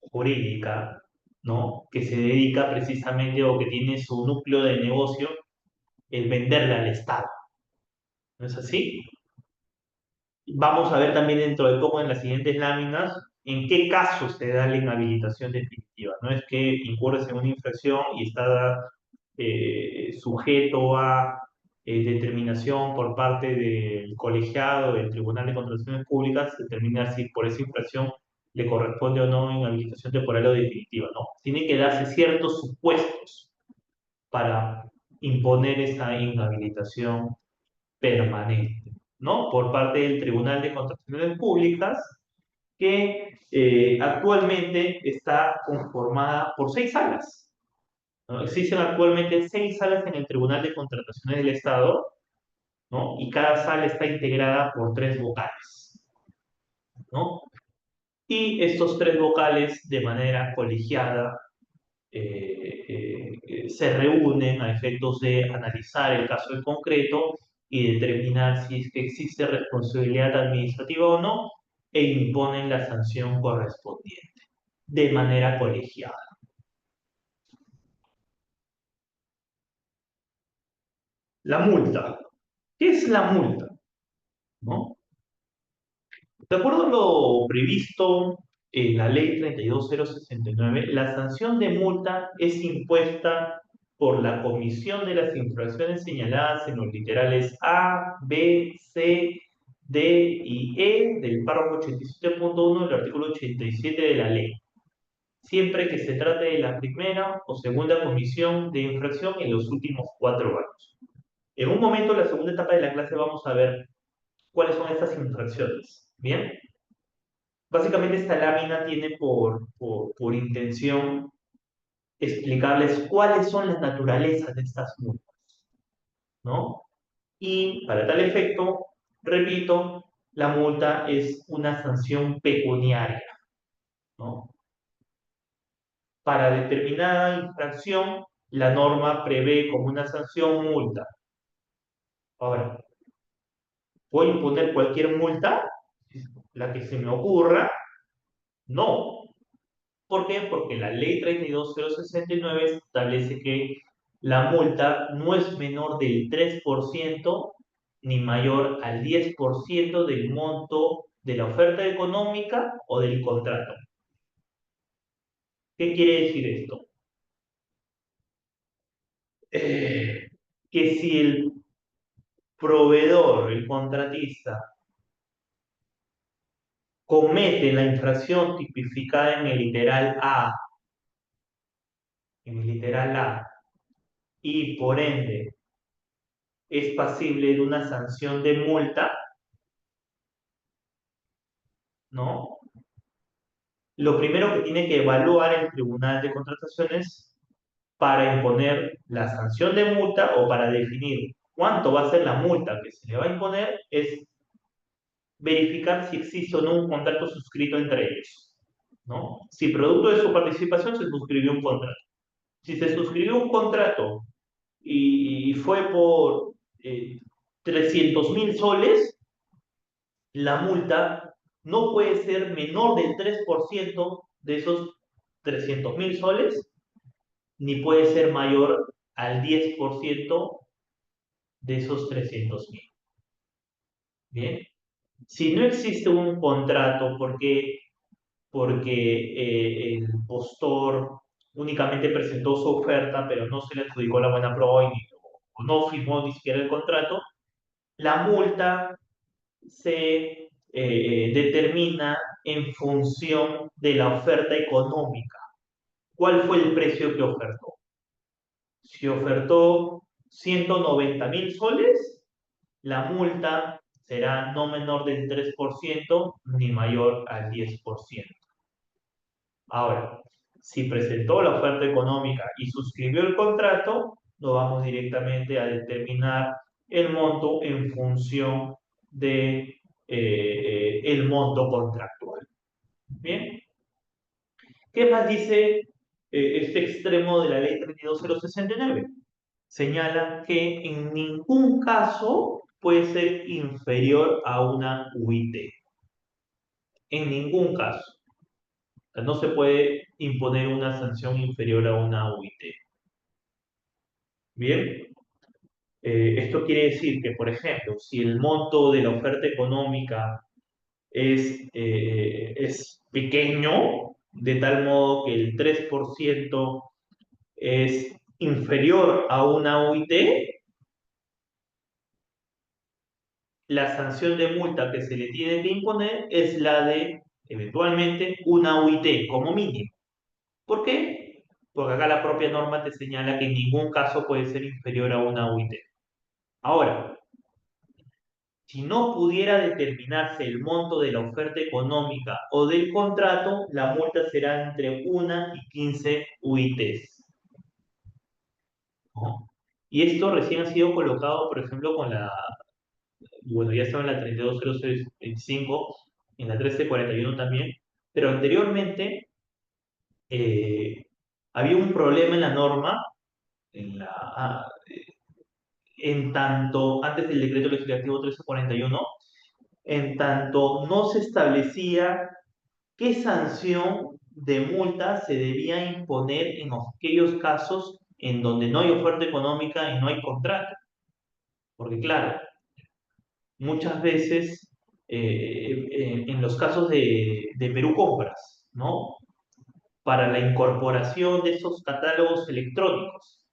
jurídica, ¿no? Que se dedica precisamente o que tiene su núcleo de negocio el venderle al Estado. ¿No es así? Vamos a ver también dentro de poco en las siguientes láminas en qué casos se da la inhabilitación definitiva. No es que incurres en una infracción y está sujeto a determinación por parte del colegiado del Tribunal de Contrataciones Públicas determinar si por esa infracción le corresponde o no inhabilitación temporal o definitiva. No, tiene que darse ciertos supuestos para imponer esa inhabilitación permanente, ¿no? Por parte del Tribunal de Contrataciones Públicas, que actualmente está conformada por 6 salas, ¿no? Existen actualmente 6 salas en el Tribunal de Contrataciones del Estado, ¿no? Y cada sala está integrada por 3 vocales, ¿no? Y estos 3 vocales, de manera colegiada, se reúnen a efectos de analizar el caso en concreto y determinar si es que existe responsabilidad administrativa o no e imponen la sanción correspondiente de manera colegiada. La multa. ¿Qué es la multa? ¿No? De acuerdo a lo previsto en la Ley 32069, la sanción de multa es impuesta por la comisión de las infracciones señaladas en los literales A, B, C, D y E del párrafo 87.1 del artículo 87 de la ley, siempre que se trate de la primera o segunda comisión de infracción en los últimos 4 años. En un momento, en la segunda etapa de la clase, vamos a ver cuáles son estas infracciones. ¿Bien? Básicamente esta lámina tiene por intención explicarles cuáles son las naturalezas de estas multas, ¿no? Y para tal efecto, repito, la multa es una sanción pecuniaria, ¿no? Para determinada infracción, la norma prevé como una sanción multa. Ahora, ¿puedo imponer cualquier multa? La que se me ocurra. No. ¿Por qué? Porque la ley 32069 establece que la multa no es menor del 3% ni mayor al 10% del monto de la oferta económica o del contrato. ¿Qué quiere decir esto? Eh, que si el proveedor, el contratista, comete la infracción tipificada en el literal A, y por ende es pasible de una sanción de multa, ¿no? Lo primero que tiene que evaluar el Tribunal de Contrataciones para imponer la sanción de multa o para definir cuánto va a ser la multa que se le va a imponer es verificar si existe o no un contrato suscrito entre ellos, ¿no? Si producto de su participación se suscribió un contrato. Si se suscribió un contrato y fue por 300.000 soles, la multa no puede ser menor del 3% de esos 300.000 soles, ni puede ser mayor al 10% de esos 300.000. Bien, si no existe un contrato porque el postor únicamente presentó su oferta, pero no se le adjudicó la buena pro o no firmó ni siquiera el contrato, la multa se determina en función de la oferta económica. ¿Cuál fue el precio que ofertó? Si ofertó 190.000 soles, la multa será no menor del 3% ni mayor al 10%. Ahora, si presentó la oferta económica y suscribió el contrato, lo vamos directamente a determinar el monto en función de el monto contractual. Bien, ¿qué más dice este extremo de la ley 32069? Señala que en ningún caso puede ser inferior a una UIT. En ningún caso. O sea, no se puede imponer una sanción inferior a una UIT. Bien, esto quiere decir que, por ejemplo, si el monto de la oferta económica es pequeño, de tal modo que el 3% es inferior a una UIT, la sanción de multa que se le tiene que imponer es la de, eventualmente, una UIT como mínimo. ¿Por qué? Porque acá la propia norma te señala que en ningún caso puede ser inferior a una UIT. Ahora, si no pudiera determinarse el monto de la oferta económica o del contrato, la multa será entre 1 y 15 UITs. ¿No? Y esto recién ha sido colocado, por ejemplo, con la, bueno, ya estaba en la 32.0025, en la 13.41 también, pero anteriormente había un problema en la norma, en la, en tanto, antes del decreto legislativo 1341, en tanto no se establecía qué sanción de multa se debía imponer en aquellos casos en donde no hay oferta económica y no hay contrato. Porque claro, muchas veces en los casos de Perú Compras, ¿no? Para la incorporación de esos catálogos electrónicos.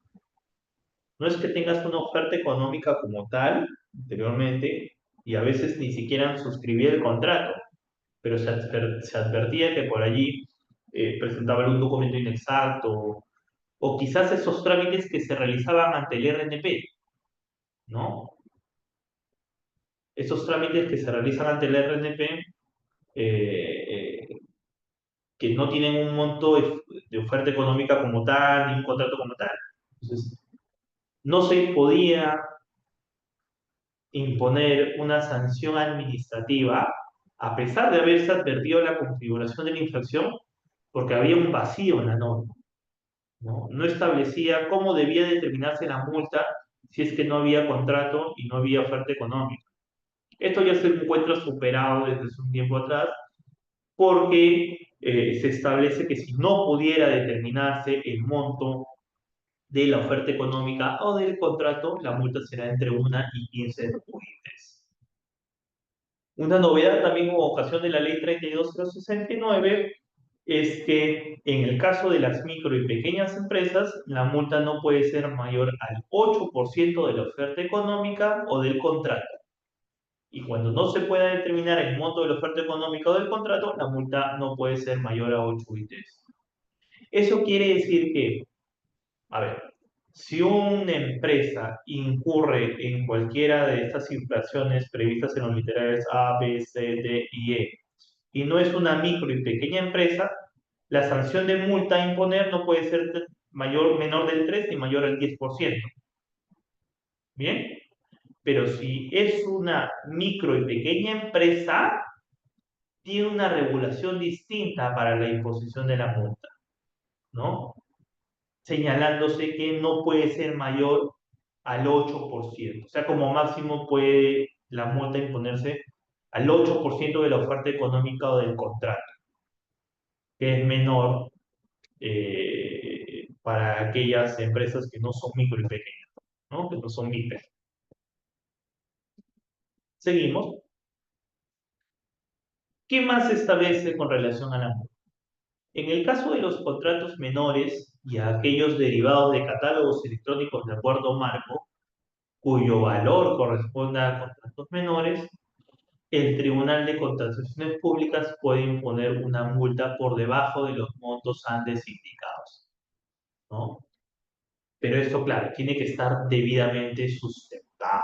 No es que tengas una oferta económica como tal, anteriormente, y a veces ni siquiera suscribía el contrato, pero se advertía que por allí presentaba algún documento inexacto, o quizás esos trámites que se realizaban ante el RNP, ¿no? Esos trámites que se realizan ante el RNP que no tienen un monto de oferta económica como tal, ni un contrato como tal. Entonces, no se podía imponer una sanción administrativa, a pesar de haberse advertido la configuración de la infracción, porque había un vacío en la norma. No establecía cómo debía determinarse la multa si es que no había contrato y no había oferta económica. Esto ya se encuentra superado desde hace un tiempo atrás porque se establece que si no pudiera determinarse el monto de la oferta económica o del contrato, la multa será entre 1 y 15 UITs. Una novedad también como ocasión de la ley 32069 es que en el caso de las micro y pequeñas empresas, la multa no puede ser mayor al 8% de la oferta económica o del contrato. Y cuando no se pueda determinar el monto de la oferta económica o del contrato, la multa no puede ser mayor a 8 UITs. Eso quiere decir que, a ver, si una empresa incurre en cualquiera de estas infracciones previstas en los literales A, B, C, D y E, y no es una micro y pequeña empresa, la sanción de multa a imponer no puede ser menor del 3 ni mayor al 10%. ¿Bien? Pero si es una micro y pequeña empresa, tiene una regulación distinta para la imposición de la multa, ¿no? Señalándose que no puede ser mayor al 8%. O sea, como máximo puede la multa imponerse al 8% de la oferta económica o del contrato, que es menor para aquellas empresas que no son micro y pequeñas, ¿no? Que no son MIPES. Seguimos. ¿Qué más se establece con relación a la multa? En el caso de los contratos menores y aquellos derivados de catálogos electrónicos de acuerdo marco, cuyo valor corresponda a contratos menores, el Tribunal de Contrataciones Públicas puede imponer una multa por debajo de los montos antes indicados, ¿no? Pero esto, claro, tiene que estar debidamente sustentado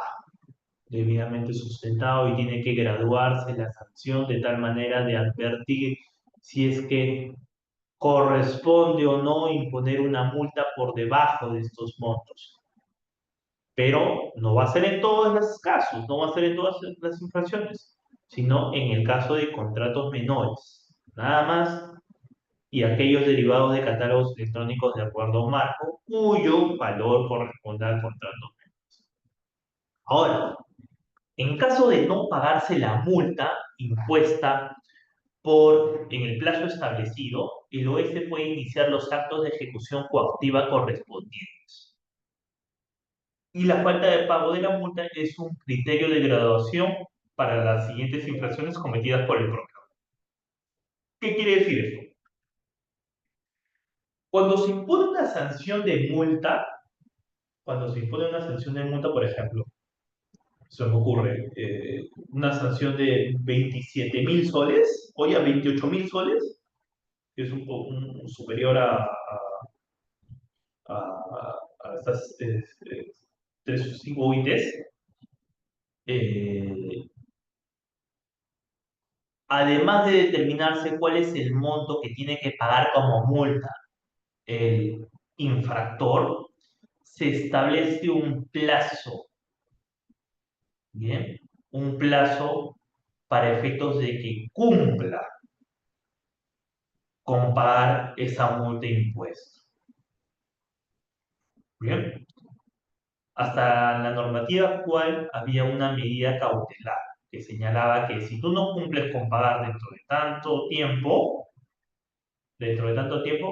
y tiene que graduarse la sanción de tal manera de advertir si es que corresponde o no imponer una multa por debajo de estos montos. Pero no va a ser en todos los casos, no va a ser en todas las infracciones, sino en el caso de contratos menores, nada más, y aquellos derivados de catálogos electrónicos de acuerdo marco, cuyo valor corresponda al contrato. Ahora, en caso de no pagarse la multa impuesta en el plazo establecido, el OS puede iniciar los actos de ejecución coactiva correspondientes. Y la falta de pago de la multa es un criterio de graduación para las siguientes infracciones cometidas por el proveedor. ¿Qué quiere decir esto? Cuando se impone una sanción de multa, por ejemplo, se me ocurre una sanción de 27.000 soles, oye, a 28.000 soles, que es un poco superior a estas 3 o 5 UITs, además de determinarse cuál es el monto que tiene que pagar como multa el infractor, se establece un plazo, ¿bien? Un plazo para efectos de que cumpla con pagar esa multa impuesta. ¿Bien? Hasta la normativa actual había una medida cautelar que señalaba que si tú no cumples con pagar dentro de tanto tiempo,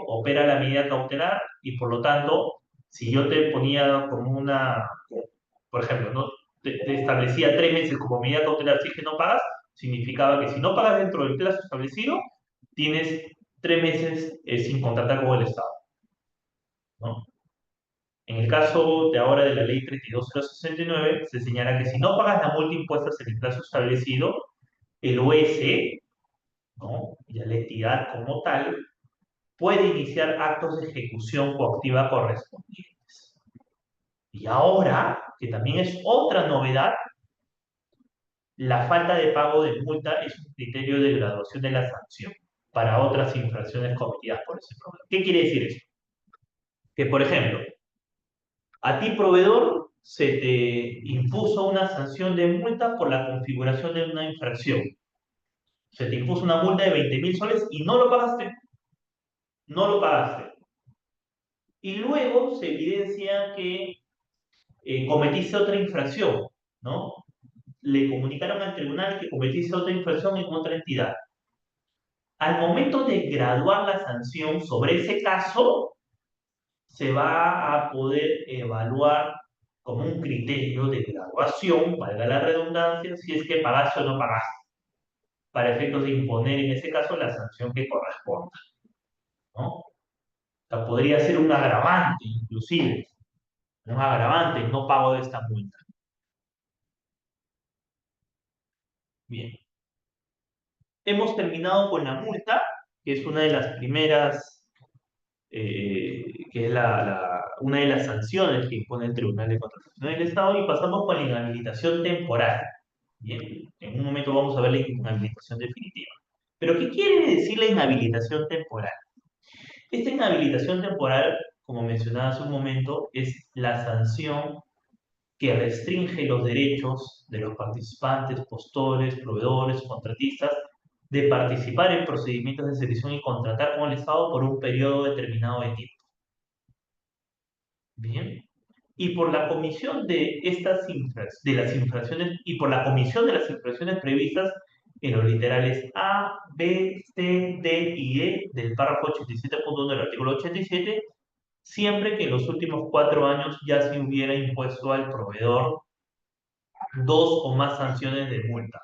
opera la medida cautelar y por lo tanto, si yo te ponía por ejemplo, ¿no? te establecía 3 meses como medida cautelar si es que no pagas, significaba que si no pagas dentro del plazo establecido, tienes 3 meses sin contratar con el Estado, ¿no? En el caso de ahora de la ley 32069, se señala que si no pagas la multa impuesta en el plazo establecido, el OS, ¿no? Y la entidad como tal, puede iniciar actos de ejecución coactiva correspondientes. Y ahora, que también es otra novedad, la falta de pago de multa es un criterio de graduación de la sanción para otras infracciones cometidas por ese programa. ¿Qué quiere decir eso? Que, por ejemplo, a ti, proveedor, se te impuso una sanción de multa por la configuración de una infracción. Se te impuso una multa de 20.000 soles y no lo pagaste. No lo pagaste. Y luego se evidencia que cometiste otra infracción, ¿no? Le comunicaron al tribunal que cometiste otra infracción en otra entidad. Al momento de graduar la sanción sobre ese caso, se va a poder evaluar como un criterio de graduación, valga la redundancia, si es que pagaste o no pagaste, para efectos de imponer en ese caso la sanción que corresponda, ¿no? O sea, podría ser un agravante, inclusive, un agravante, no pago de esta multa. Bien. Hemos terminado con la multa, que es una de las primeras, que es una de las sanciones que impone el Tribunal de Contratación del Estado, y pasamos con la inhabilitación temporal. Bien, en un momento vamos a ver la inhabilitación definitiva. Pero ¿qué quiere decir la inhabilitación temporal? Esta inhabilitación temporal, como mencionaba hace un momento, es la sanción que restringe los derechos de los participantes, postores, proveedores, contratistas, de participar en procedimientos de selección y contratar con el Estado por un periodo determinado de tiempo. Bien. Y por la comisión de de las infracciones, y por la comisión de las infracciones previstas en los literales A, B, C, D y E del párrafo 87.1 del artículo 87, siempre que en los últimos 4 años ya se hubiera impuesto al proveedor dos o más sanciones de multa.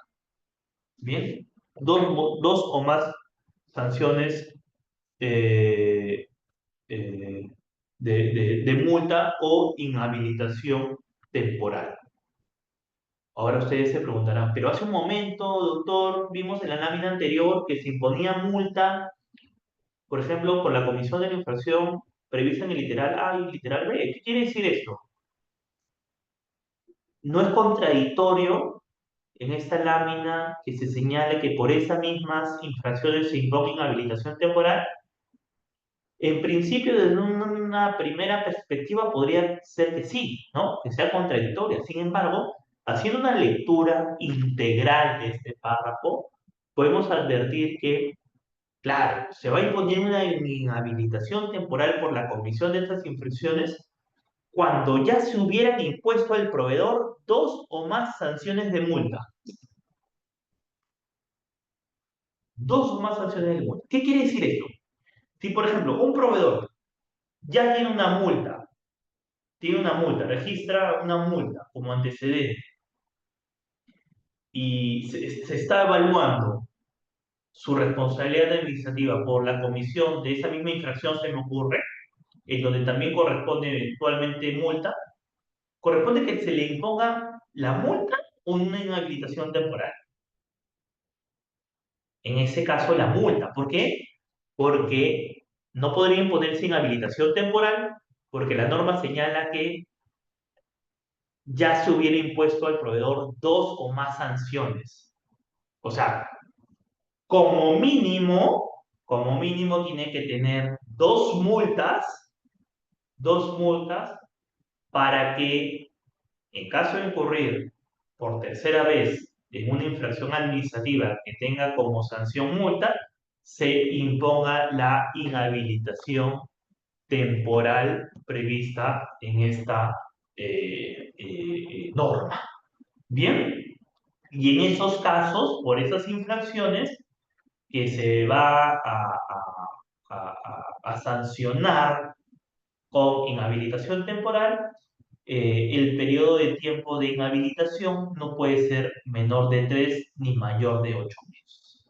Bien, dos o más sanciones eh, eh, de multa o inhabilitación temporal. Ahora ustedes se preguntarán, pero hace un momento, doctor, vimos en la lámina anterior que se imponía multa, por ejemplo, por la comisión de la infracción prevista en el literal A y el literal B. ¿Qué quiere decir esto? No es contradictorio en esta lámina que se señale que por esas mismas infracciones se invoca inhabilitación temporal. En principio, desde una primera perspectiva, podría ser que sí, ¿no? Que sea contradictoria. Sin embargo, haciendo una lectura integral de este párrafo, podemos advertir que, claro, se va a imponer una inhabilitación temporal por la comisión de estas infracciones cuando ya se hubieran impuesto al proveedor dos o más sanciones de multa. Dos o más sanciones de multa. ¿Qué quiere decir esto? Si, por ejemplo, un proveedor ya tiene una multa, registra una multa como antecedente y se está evaluando su responsabilidad administrativa por la comisión de esa misma infracción, se me ocurre, en donde también corresponde eventualmente multa, corresponde que se le imponga la multa o una inhabilitación temporal. En ese caso, la multa. ¿Por qué? Porque no podría imponerse inhabilitación temporal, porque la norma señala que ya se hubiera impuesto al proveedor dos o más sanciones. O sea, como mínimo tiene que tener dos multas para que en caso de incurrir por tercera vez en una infracción administrativa que tenga como sanción multa, se imponga la inhabilitación temporal prevista en esta norma. Bien, y en esos casos, por esas infracciones, que se va a sancionar con inhabilitación temporal, el periodo de tiempo de inhabilitación no puede ser menor de 3 ni mayor de 8 meses.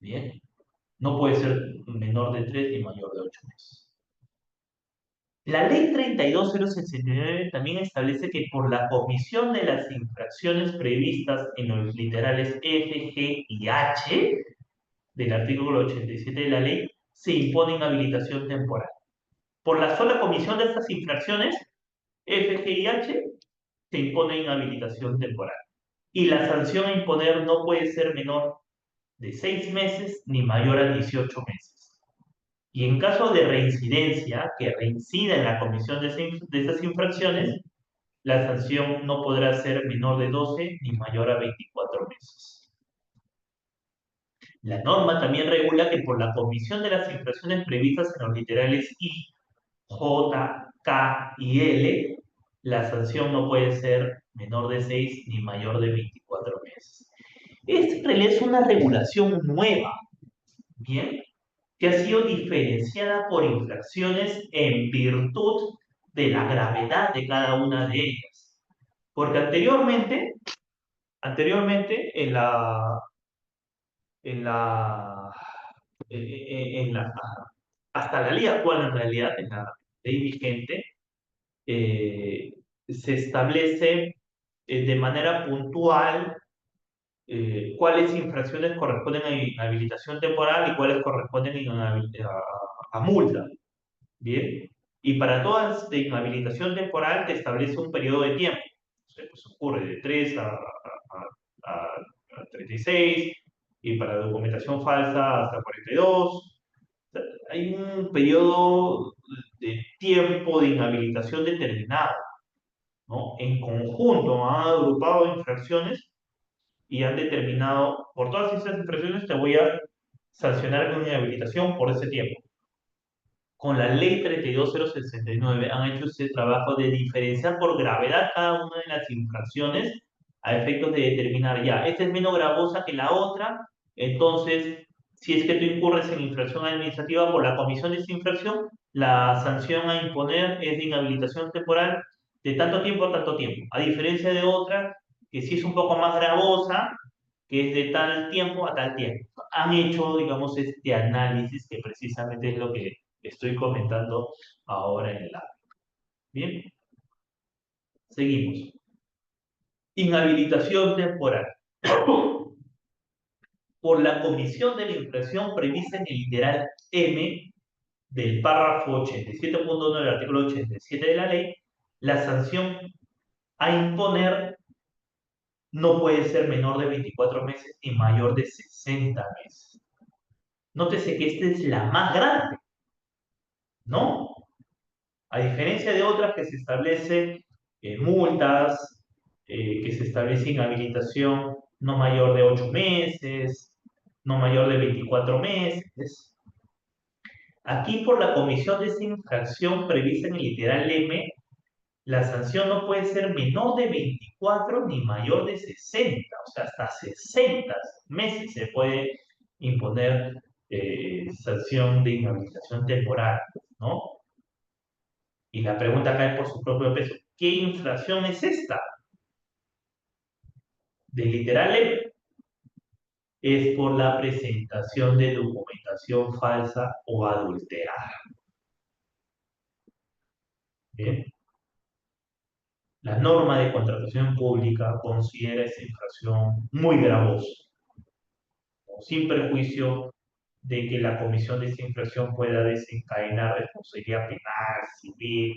Bien, no puede ser menor de 3 ni mayor de 8 meses. La ley 32.069 también establece que por la comisión de las infracciones previstas en los literales F, G y H del artículo 87 de la ley, se impone inhabilitación temporal. Por la sola comisión de estas infracciones, F, G y H, se impone inhabilitación temporal. Y la sanción a imponer no puede ser menor de 6 meses ni mayor a 18 meses. Y en caso de reincidencia, que reincida en la comisión de estas infracciones, la sanción no podrá ser menor de 12 ni mayor a 24 meses. La norma también regula que por la comisión de las infracciones previstas en los literales I, J, K y L, la sanción no puede ser menor de 6 ni mayor de 24 meses. Esta en realidad es una regulación nueva, ¿bien? Que ha sido diferenciada por infracciones en virtud de la gravedad de cada una de ellas. Porque anteriormente en la, en la, hasta la ley actual en realidad, en la ley vigente, eh, se establece de manera puntual cuáles infracciones corresponden a inhabilitación temporal y cuáles corresponden a multa. Bien. Y para todas de inhabilitación temporal te establece un periodo de tiempo. O sea, pues ocurre de 3 a 36, y para documentación falsa hasta 42. O sea, hay un periodo de tiempo de inhabilitación determinado, ¿no? En conjunto han agrupado infracciones y han determinado, por todas esas infracciones te voy a sancionar con inhabilitación por ese tiempo. Con la ley 32069 han hecho ese trabajo de diferenciar por gravedad cada una de las infracciones a efectos de determinar ya, esta es menos gravosa que la otra, entonces, si es que tú incurres en infracción administrativa por la comisión de esa infracción, la sanción a imponer es de inhabilitación temporal de tanto tiempo a tanto tiempo, a diferencia de otra que sí es un poco más gravosa, que es de tal tiempo a tal tiempo. Han hecho, digamos, este análisis que precisamente es lo que estoy comentando ahora en el aula. Bien, seguimos. Inhabilitación temporal. Por la comisión de la infracción prevista en el literal M del párrafo 87.1 del artículo 87 de la ley, la sanción a imponer no puede ser menor de 24 meses ni mayor de 60 meses. Nótese que esta es la más grande, ¿no? A diferencia de otras que se establecen multas, que se establece inhabilitación no mayor de 8 meses, no mayor de 24 meses. Aquí, por la comisión de esa infracción prevista en el literal M, la sanción no puede ser menor de 24 ni mayor de 60, o sea, hasta 60 meses se puede imponer sanción de inhabilitación temporal, ¿no? Y la pregunta cae por su propio peso. ¿Qué infracción es esta? De literal M. Es por la presentación de documentación falsa o adulterada. Bien. La norma de contratación pública considera esta infracción muy gravosa, ¿no? Sin perjuicio de que la comisión de esta infracción pueda desencadenar responsabilidad penal, civil.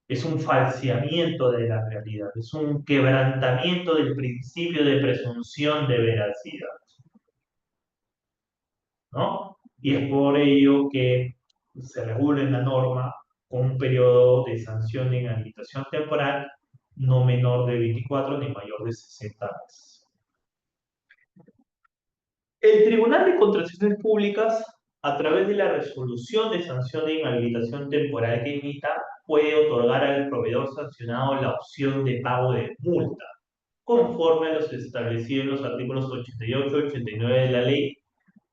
Es un falseamiento de la realidad, es un quebrantamiento del principio de presunción de veracidad, ¿no? Y es por ello que se regula en la norma con un periodo de sanción de inhabilitación temporal no menor de 24 ni mayor de 60 meses. El Tribunal de Contrataciones Públicas, a través de la resolución de sanción de inhabilitación temporal que emita, puede otorgar al proveedor sancionado la opción de pago de multa, conforme a los establecidos en los artículos 88 y 89 de la ley,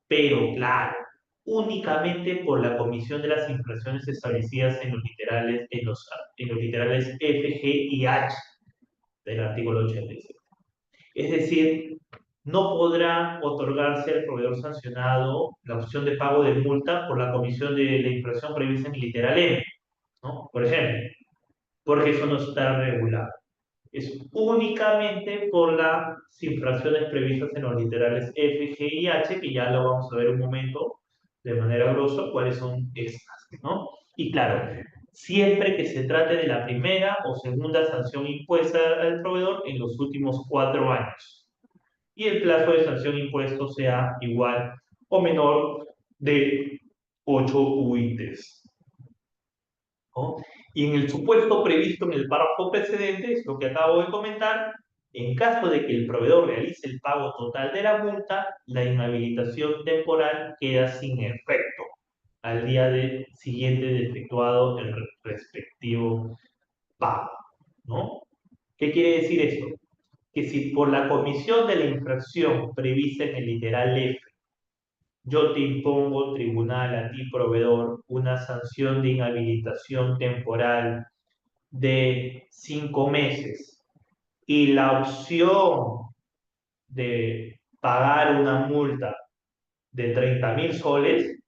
pero claro, únicamente por la comisión de las infracciones establecidas en los literales, en los literales F, G y H del artículo 87. Es decir, no podrá otorgarse al proveedor sancionado la opción de pago de multa por la comisión de la infracción prevista en el literal M, ¿no? Por ejemplo, porque eso no está regulado. Es únicamente por las infracciones previstas en los literales F, G y H, que ya lo vamos a ver un momento de manera grosa, cuáles son estas, ¿no? Y claro, siempre que se trate de la primera o segunda sanción impuesta al proveedor en los últimos 4 años. Y el plazo de sanción impuesto sea igual o menor de 8 UITs, ¿no? Y en el supuesto previsto en el párrafo precedente, es lo que acabo de comentar, en caso de que el proveedor realice el pago total de la multa, la inhabilitación temporal queda sin efecto al día siguiente de efectuado el respectivo pago, ¿no? ¿Qué quiere decir esto? Que si por la comisión de la infracción prevista en el literal F, yo te impongo, tribunal, a ti, proveedor, una sanción de inhabilitación temporal de 5 meses y la opción de pagar una multa de 30.000 soles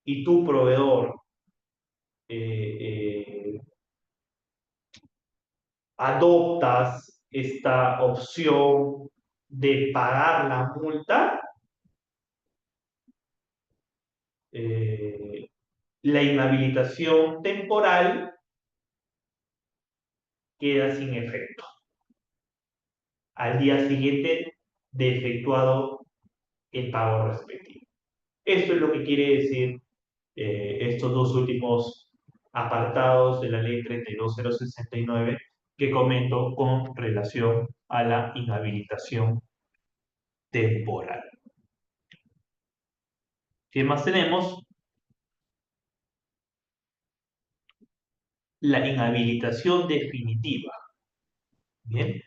y tu proveedor eh, eh, adoptas esta opción de pagar la multa, eh, la inhabilitación temporal queda sin efecto. Al día siguiente de efectuado el pago respectivo. Esto es lo que quiere decir estos dos últimos apartados de la ley 32069 que comento con relación a la inhabilitación temporal. ¿Qué más tenemos? La inhabilitación definitiva. Bien,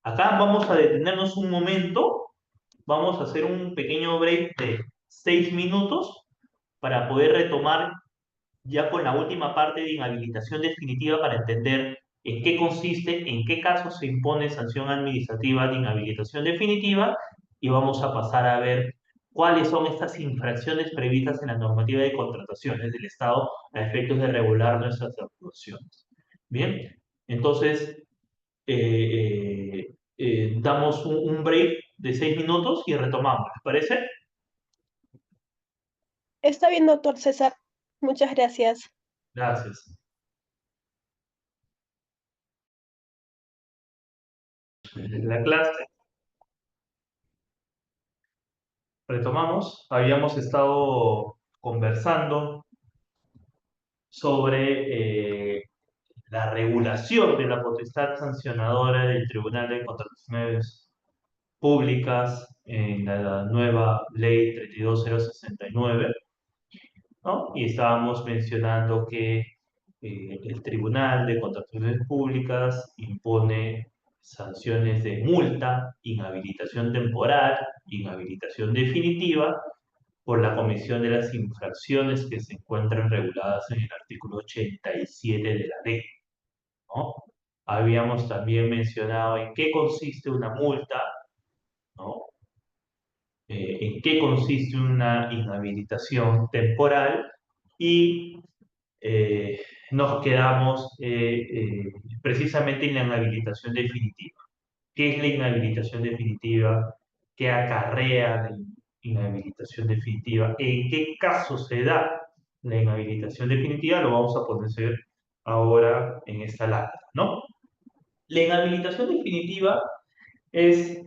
acá vamos a detenernos un momento, vamos a hacer un pequeño break de 6 minutos para poder retomar ya con la última parte de inhabilitación definitiva para entender en qué consiste, en qué casos se impone sanción administrativa de inhabilitación definitiva y vamos a pasar a ver cuáles son estas infracciones previstas en la normativa de contrataciones del Estado a efectos de regular nuestras actuaciones. Bien, entonces damos un break de 6 minutos y retomamos, ¿les parece? Está bien, doctor César. Muchas gracias. Gracias. La clase. Retomamos, habíamos estado conversando sobre la regulación de la potestad sancionadora del Tribunal de Contrataciones Públicas en la nueva Ley 32069, ¿no? Y estábamos mencionando que el Tribunal de Contrataciones Públicas impone sanciones de multa, inhabilitación temporal, inhabilitación definitiva por la comisión de las infracciones que se encuentran reguladas en el artículo 87 de la ley, ¿no? Habíamos también mencionado en qué consiste una multa, ¿no? En qué consiste una inhabilitación temporal y eh, nos quedamos precisamente en la inhabilitación definitiva. ¿Qué es la inhabilitación definitiva? ¿Qué acarrea la inhabilitación definitiva? ¿En qué caso se da la inhabilitación definitiva? Lo vamos a conocer ahora en esta lápida, ¿no? La inhabilitación definitiva es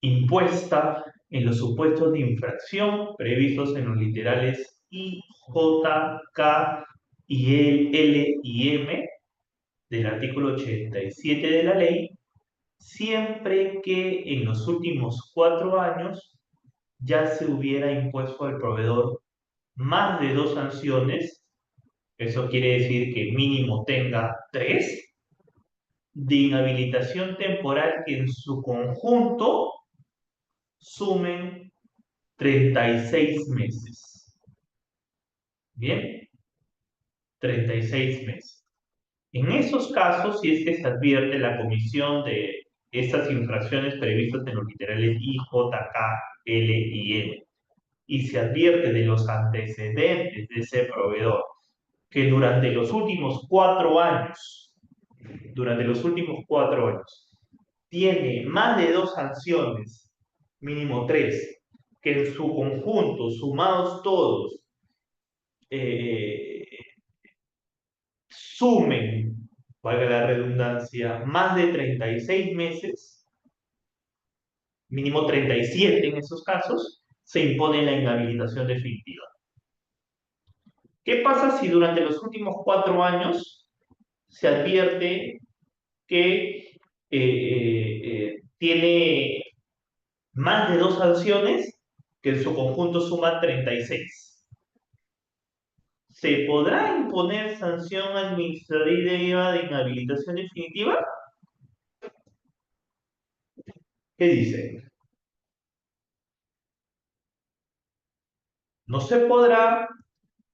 impuesta en los supuestos de infracción previstos en los literales I, J, K y L y M del artículo 87 de la ley, siempre que en los últimos 4 años ya se hubiera impuesto al proveedor más de 2 sanciones, eso quiere decir que mínimo tenga 3, de inhabilitación temporal que en su conjunto sumen 36 meses. Bien, 36 meses. En esos casos, si es que se advierte la comisión de estas infracciones previstas en los literales I, J, K, L y M, y se advierte de los antecedentes de ese proveedor, que durante los últimos 4 años, tiene más de 2 sanciones, mínimo 3, que en su conjunto, sumados todos, eh, sumen, valga la redundancia, más de 36 meses, mínimo 37 en esos casos, se impone la inhabilitación definitiva. ¿Qué pasa si durante los últimos 4 años se advierte que tiene más de 2 sanciones que en su conjunto suman 36? ¿Se podrá imponer sanción administrativa de inhabilitación definitiva? ¿Qué dice? No se podrá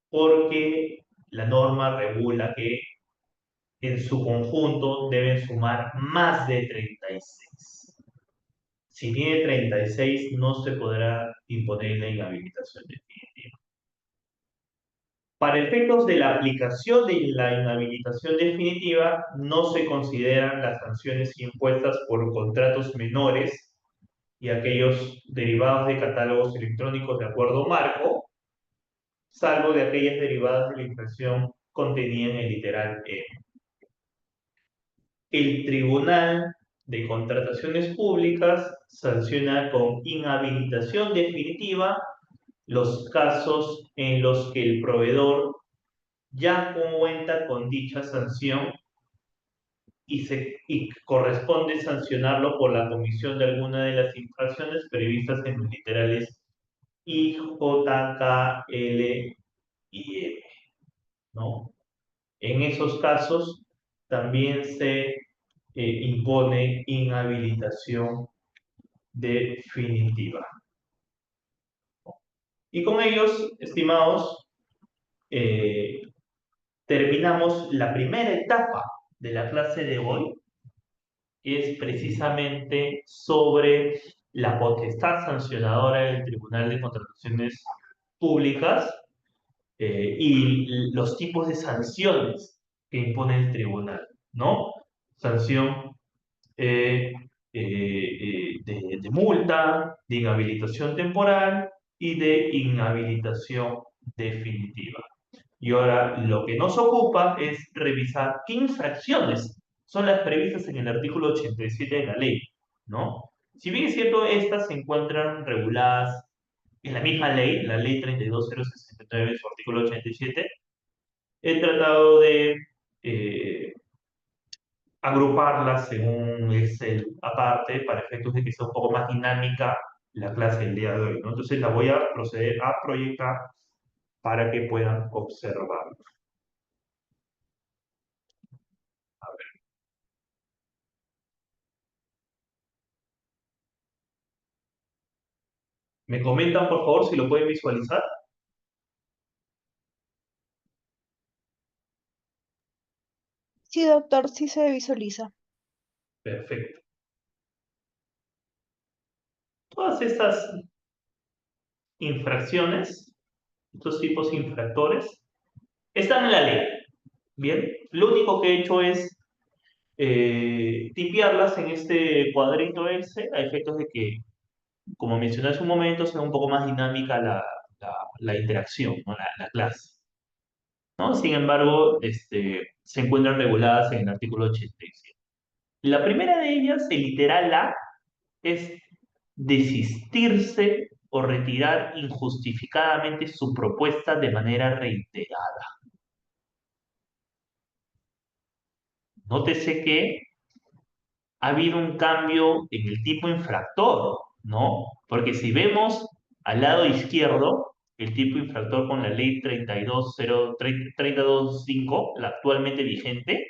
porque la norma regula que en su conjunto deben sumar más de 36. Si tiene 36, no se podrá imponer la inhabilitación definitiva. Para efectos de la aplicación de la inhabilitación definitiva, no se consideran las sanciones impuestas por contratos menores y aquellos derivados de catálogos electrónicos de acuerdo marco, salvo de aquellas derivadas de la infracción contenida en el literal E. El tribunal de Contrataciones Públicas sanciona con inhabilitación definitiva los casos en los que el proveedor ya cuenta con dicha sanción y corresponde sancionarlo por la comisión de alguna de las infracciones previstas en los literales I, J, K, L y M, ¿no? En esos casos también se impone inhabilitación definitiva. Y con ellos, estimados, eh, terminamos la primera etapa de la clase de hoy, que es precisamente sobre la potestad sancionadora del Tribunal de Contrataciones Públicas y los tipos de sanciones que impone el tribunal, ¿no? Sanción de multa, de inhabilitación temporal y de inhabilitación definitiva. Y ahora lo que nos ocupa es revisar qué infracciones son las previstas en el artículo 87 de la ley, ¿no? Si bien es cierto, estas se encuentran reguladas en la misma ley, la ley 32069, su artículo 87, he tratado de agruparlas en un Excel aparte para efectos de que sea un poco más dinámica la clase del día de hoy, ¿no? Entonces la voy a proceder a proyectar para que puedan observar. ¿Me comentan, por favor, si lo pueden visualizar? Sí, doctor, sí se visualiza. Perfecto. Todas estas infracciones, estos tipos infractores, están en la ley. Bien, lo único que he hecho es tipiarlas en este cuadrito Excel a efectos de que, como mencioné hace un momento, sea un poco más dinámica la interacción, ¿no? La clase, ¿no? Sin embargo, se encuentran reguladas en el artículo 87. La primera de ellas, el literal A, es desistirse o retirar injustificadamente su propuesta de manera reiterada. Nótese que ha habido un cambio en el tipo infractor, ¿no? Porque si vemos al lado izquierdo, el tipo infractor con la ley 320, 325, la actualmente vigente,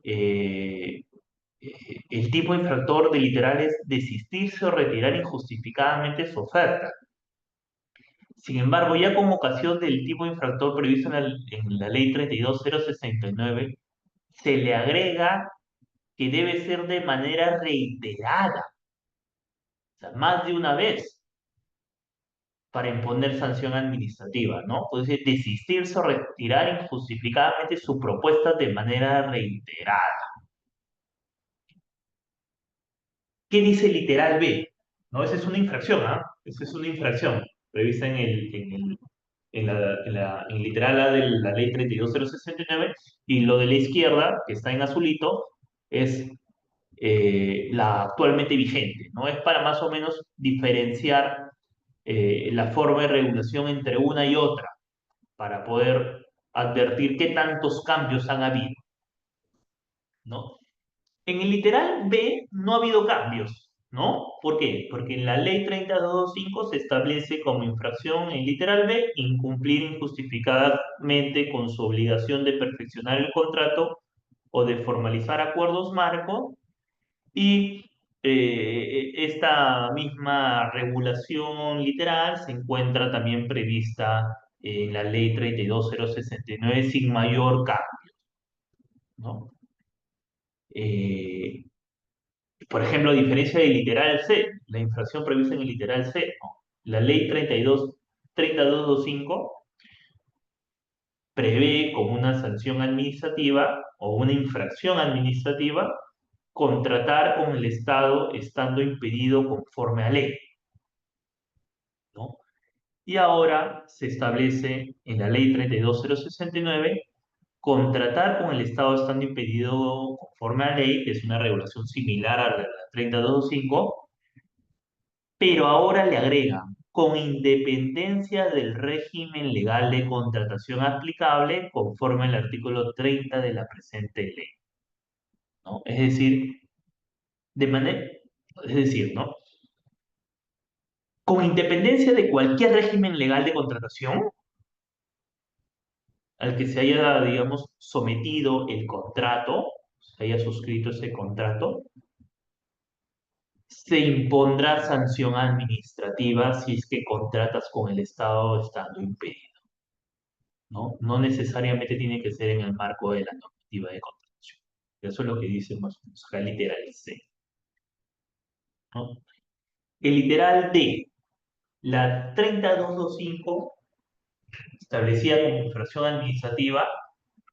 eh, el tipo infractor de literal es desistirse o retirar injustificadamente su oferta. Sin embargo, ya con ocasión del tipo infractor previsto en la ley 32069, se le agrega que debe ser de manera reiterada, o sea, más de una vez, para imponer sanción administrativa, ¿no? Puede ser desistirse o retirar injustificadamente su propuesta de manera reiterada. ¿Qué dice literal B? ¿No? Esa es una infracción, ¿ah? Esa es una infracción prevista en el literal A de la ley 32069, y lo de la izquierda, que está en azulito, es la actualmente vigente, ¿no? Es para más o menos diferenciar la forma de regulación entre una y otra, para poder advertir qué tantos cambios han habido, ¿no? En el literal B no ha habido cambios, ¿no? ¿Por qué? Porque en la ley 30225 se establece como infracción en literal B incumplir injustificadamente con su obligación de perfeccionar el contrato o de formalizar acuerdos marco, y esta misma regulación literal se encuentra también prevista en la ley 32069 sin mayor cambio, ¿no? Eh, por ejemplo, a diferencia del literal C, la infracción prevista en el literal C, ¿no? La ley 32225 prevé como una sanción administrativa o una infracción administrativa contratar con el Estado estando impedido conforme a ley, ¿no? Y ahora se establece en la ley 32069 contratar con el Estado estando impedido conforme a ley, que es una regulación similar a la 3225, pero ahora le agrega, con independencia del régimen legal de contratación aplicable conforme al artículo 30 de la presente ley, ¿no? Es decir, de manera, es decir, ¿no? Con independencia de cualquier régimen legal de contratación al que se haya, digamos, sometido el contrato, se haya suscrito ese contrato, se impondrá sanción administrativa si es que contratas con el Estado estando impedido, ¿no? No necesariamente tiene que ser en el marco de la normativa de contratación. Eso es lo que dice más o menos, acá literalicé, ¿no? El literal D, la 30225, establecida como infracción administrativa,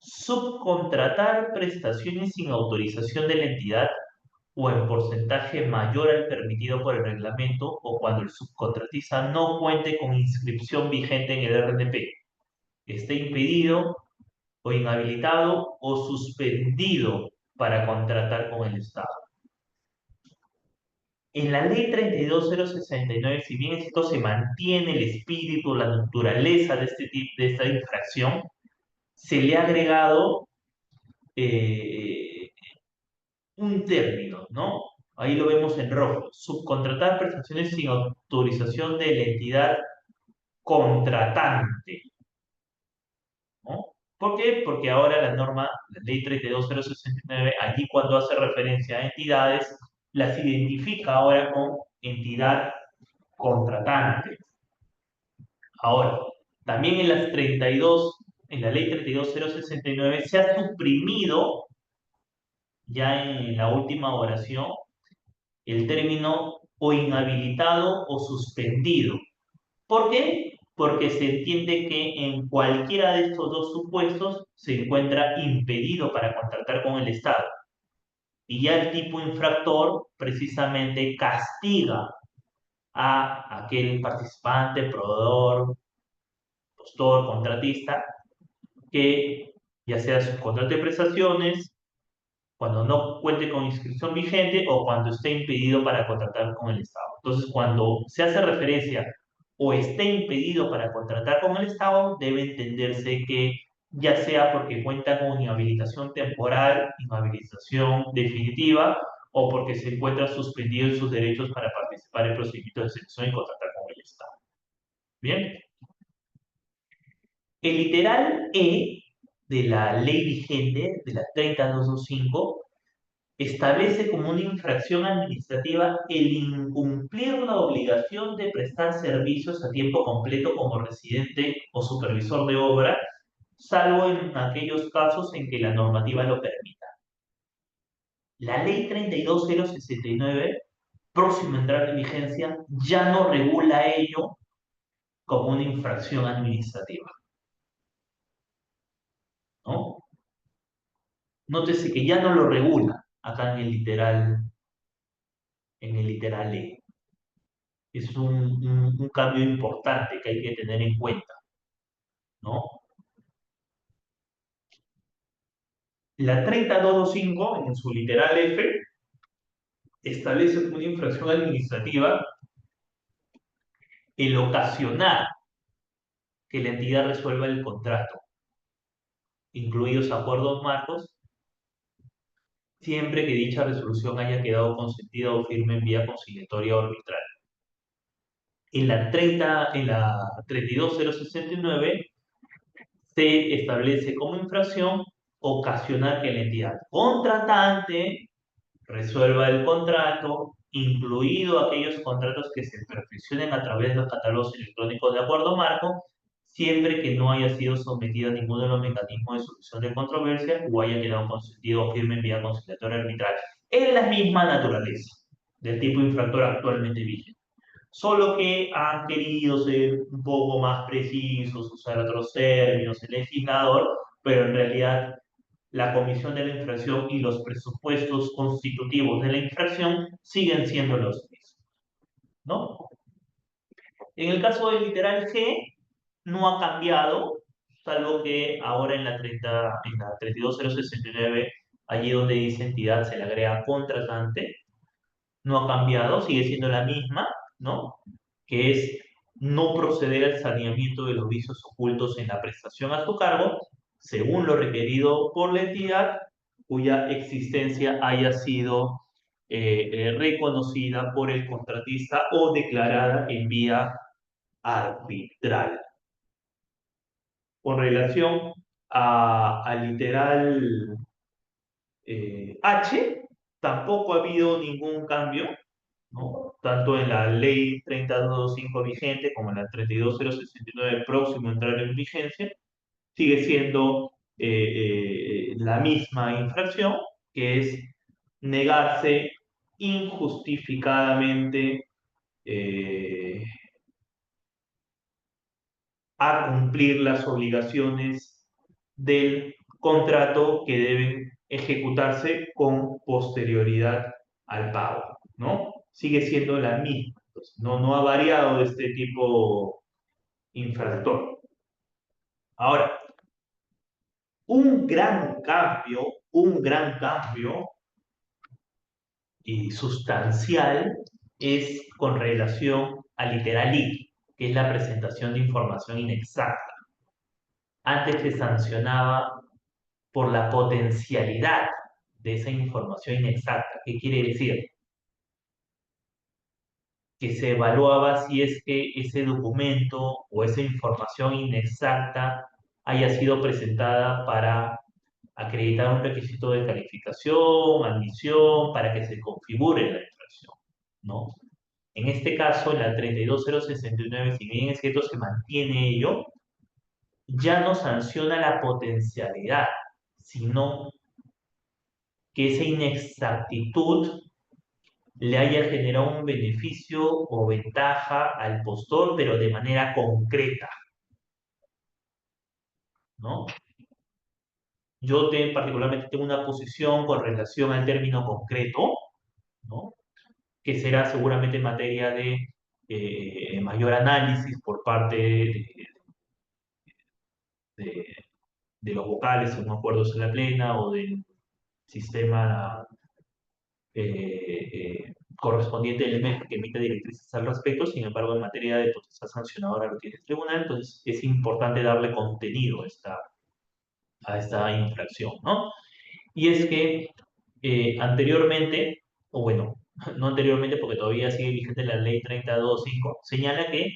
subcontratar prestaciones sin autorización de la entidad o en porcentaje mayor al permitido por el reglamento o cuando el subcontratista no cuente con inscripción vigente en el RNP, esté impedido o inhabilitado o suspendido para contratar con el Estado. En la ley 32069, si bien esto se mantiene el espíritu, la naturaleza de este tipo, de esta infracción, se le ha agregado eh, un término, ¿no? Ahí lo vemos en rojo. Subcontratar prestaciones sin autorización de la entidad contratante, ¿no? ¿Por qué? Porque ahora la norma, la ley 32069, allí cuando hace referencia a entidades, las identifica ahora con entidad contratante. Ahora, también en las 32, en la ley 32069 se ha suprimido ya en la última oración el término o inhabilitado o suspendido. ¿Por qué? Porque se entiende que en cualquiera de estos dos supuestos se encuentra impedido para contratar con el Estado. Y ya el tipo infractor precisamente castiga a aquel participante, proveedor, postor, contratista, que ya sea su contrato de prestaciones, cuando no cuente con inscripción vigente o cuando esté impedido para contratar con el Estado. Entonces, cuando se hace referencia o esté impedido para contratar con el Estado, debe entenderse que ya sea porque cuenta con inhabilitación temporal, inhabilitación definitiva, o porque se encuentra suspendido en sus derechos para participar en procedimientos de selección y contratar con el Estado. Bien. El literal E de la ley vigente, de la 30225, establece como una infracción administrativa el incumplir la obligación de prestar servicios a tiempo completo como residente o supervisor de obra, salvo en aquellos casos en que la normativa lo permita. La ley 32069, próximo a entrar en vigencia, ya no regula ello como una infracción administrativa, ¿no? Nótese que ya no lo regula acá en el literal E. Es un cambio importante que hay que tener en cuenta, ¿no? La 30225, en su literal F, establece una infracción administrativa el ocasionar que la entidad resuelva el contrato, incluidos acuerdos marcos, siempre que dicha resolución haya quedado consentida o firme en vía conciliatoria o arbitral. En la 32069 se establece como infracción ocasionar que la entidad contratante resuelva el contrato, incluido aquellos contratos que se perfeccionen a través de los catálogos electrónicos de acuerdo marco, siempre que no haya sido sometido a ninguno de los mecanismos de solución de controversia o haya quedado consentido o firme en vía conciliatoria arbitral. Es la misma naturaleza del tipo infractor actualmente vigente. Solo que han querido ser un poco más precisos, usar otros términos, el legislador, pero en realidad la comisión de la infracción y los presupuestos constitutivos de la infracción siguen siendo los mismos, ¿no? En el caso del literal G, no ha cambiado, salvo que ahora en la 32069, allí donde dice entidad, se le agrega contratante, no ha cambiado, sigue siendo la misma, ¿no? Que es no proceder al saneamiento de los vicios ocultos en la prestación a su cargo, según lo requerido por la entidad cuya existencia haya sido reconocida por el contratista o declarada en vía arbitral. Con relación al literal H, tampoco ha habido ningún cambio, ¿no? Tanto en la ley 30225 vigente como en la 32069 próximo a entrar en vigencia, sigue siendo la misma infracción, que es negarse injustificadamente eh, a cumplir las obligaciones del contrato que deben ejecutarse con posterioridad al pago, ¿no? Sigue siendo la misma. Entonces, no ha variado este tipo infractor. Ahora, un gran cambio y sustancial es con relación al literal I, que es la presentación de información inexacta. Antes se sancionaba por la potencialidad de esa información inexacta. ¿Qué quiere decir? Que se evaluaba si es que ese documento o esa información inexacta haya sido presentada para acreditar un requisito de calificación, admisión, para que se configure la infracción, ¿no? En este caso, en la 32069, si bien es cierto, se mantiene ello, ya no sanciona la potencialidad, sino que esa inexactitud le haya generado un beneficio o ventaja al postor, pero de manera concreta, ¿no? Particularmente tengo una posición con relación al término concreto, ¿no? Que será seguramente materia de mayor análisis por parte de, de los vocales en un acuerdo en la plena o del sistema correspondiente del MEC que emite directrices al respecto. Sin embargo, en materia de potestad sancionadora lo tiene el tribunal, entonces es importante darle contenido a esta infracción, ¿no? Y es que anteriormente, o bueno, no anteriormente porque todavía sigue vigente la ley 325, señala que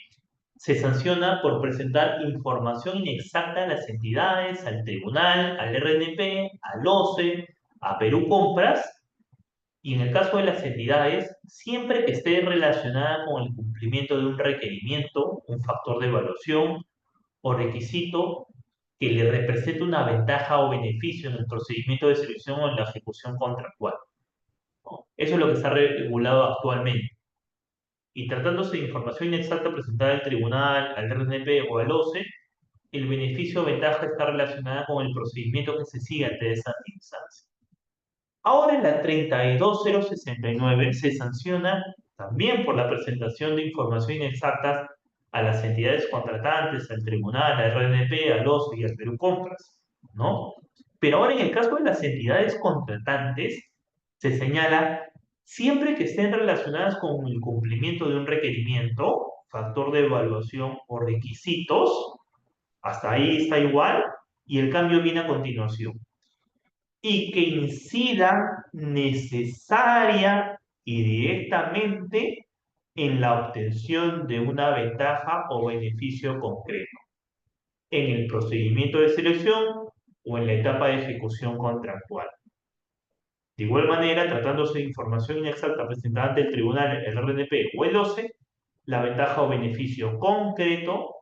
se sanciona por presentar información inexacta a las entidades, al tribunal, al RNP, al OCE, a Perú Compras, y en el caso de las entidades, siempre que esté relacionada con el cumplimiento de un requerimiento, un factor de evaluación o requisito que le represente una ventaja o beneficio en el procedimiento de selección o en la ejecución contractual, ¿no? Eso es lo que está regulado actualmente. Y tratándose de información inexacta presentada al tribunal, al RNP o al OCE, el beneficio o ventaja está relacionada con el procedimiento que se sigue ante esa instancia. Ahora en la 32069 se sanciona también por la presentación de información inexacta a las entidades contratantes, al tribunal, al RNP, al OSE y al Perú Compras, ¿no? Pero ahora en el caso de las entidades contratantes se señala siempre que estén relacionadas con el cumplimiento de un requerimiento, factor de evaluación o requisitos, hasta ahí está igual, y el cambio viene a continuación y que incidan necesaria y directamente en la obtención de una ventaja o beneficio concreto, en el procedimiento de selección o en la etapa de ejecución contractual. De igual manera, tratándose de información inexacta presentada ante el tribunal, el RNP o el OCE, la ventaja o beneficio concreto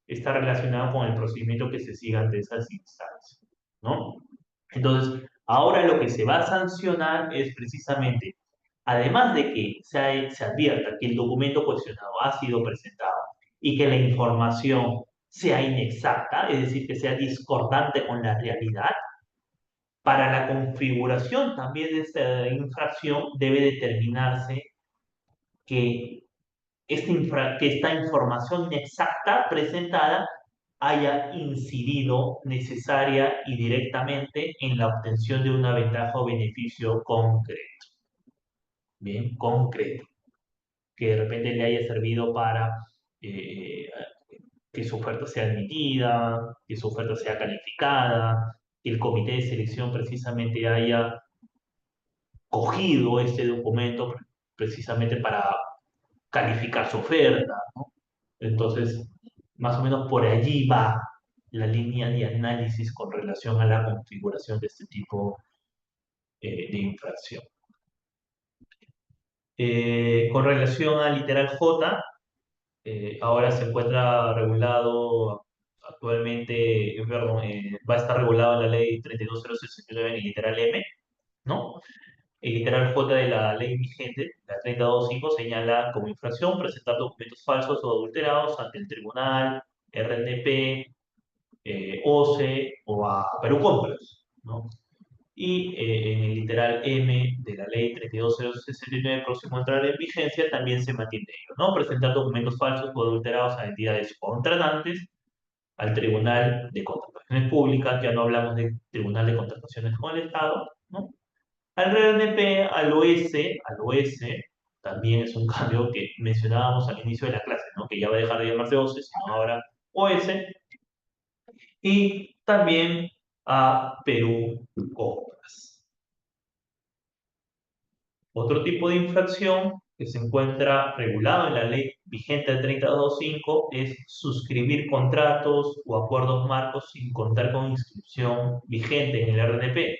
está relacionado con el procedimiento que se siga ante esas instancias, ¿no? Entonces, ahora lo que se va a sancionar es precisamente, además de que se advierta que el documento cuestionado ha sido presentado y que la información sea inexacta, es decir, que sea discordante con la realidad, para la configuración también de esta infracción debe determinarse que que esta información inexacta presentada haya incidido necesaria y directamente en la obtención de una ventaja o beneficio concreto. Bien, concreto. Que de repente le haya servido para eh, que su oferta sea admitida, que su oferta sea calificada, que el comité de selección precisamente haya cogido este documento precisamente para calificar su oferta, ¿no? Entonces, más o menos por allí va la línea de análisis con relación a la configuración de este tipo de infracción. Con relación al literal J, ahora se encuentra regulado actualmente, perdón, va a estar regulado en la ley 32069 en el literal M, ¿no? El literal J de la ley vigente, la 325, señala como infracción presentar documentos falsos o adulterados ante el tribunal, RNP, OCE o a Perú Compras, ¿no? Y en el literal M de la ley 32069, próximo a entrar en vigencia, también se mantiene ello, ¿no? Presentar documentos falsos o adulterados a entidades contratantes, al Tribunal de Contrataciones Públicas, ya no hablamos del Tribunal de Contrataciones con el Estado, ¿no? Al RNP, al OS, también es un cambio que mencionábamos al inicio de la clase, ¿no? Que ya va a dejar de llamarse OCE, sino ahora OS, y también a Perú Compras. Otro tipo de infracción que se encuentra regulado en la ley vigente del 3025 es suscribir contratos o acuerdos marcos sin contar con inscripción vigente en el RNP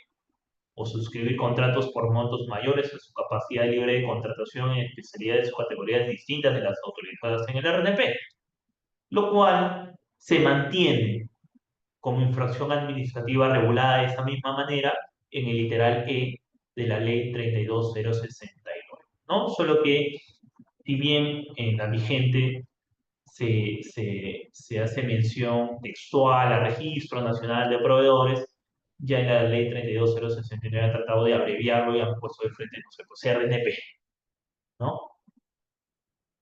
o suscribir contratos por montos mayores a su capacidad libre de contratación en especialidades o categorías distintas de las autorizadas en el RNP, lo cual se mantiene como infracción administrativa regulada de esa misma manera en el literal E de la ley 32069, ¿no? Solo que, si bien en la vigente se hace mención textual al Registro Nacional de Proveedores, ya en la ley 32069 han tratado de abreviarlo y han puesto de frente, no sé, pues RNP, ¿no?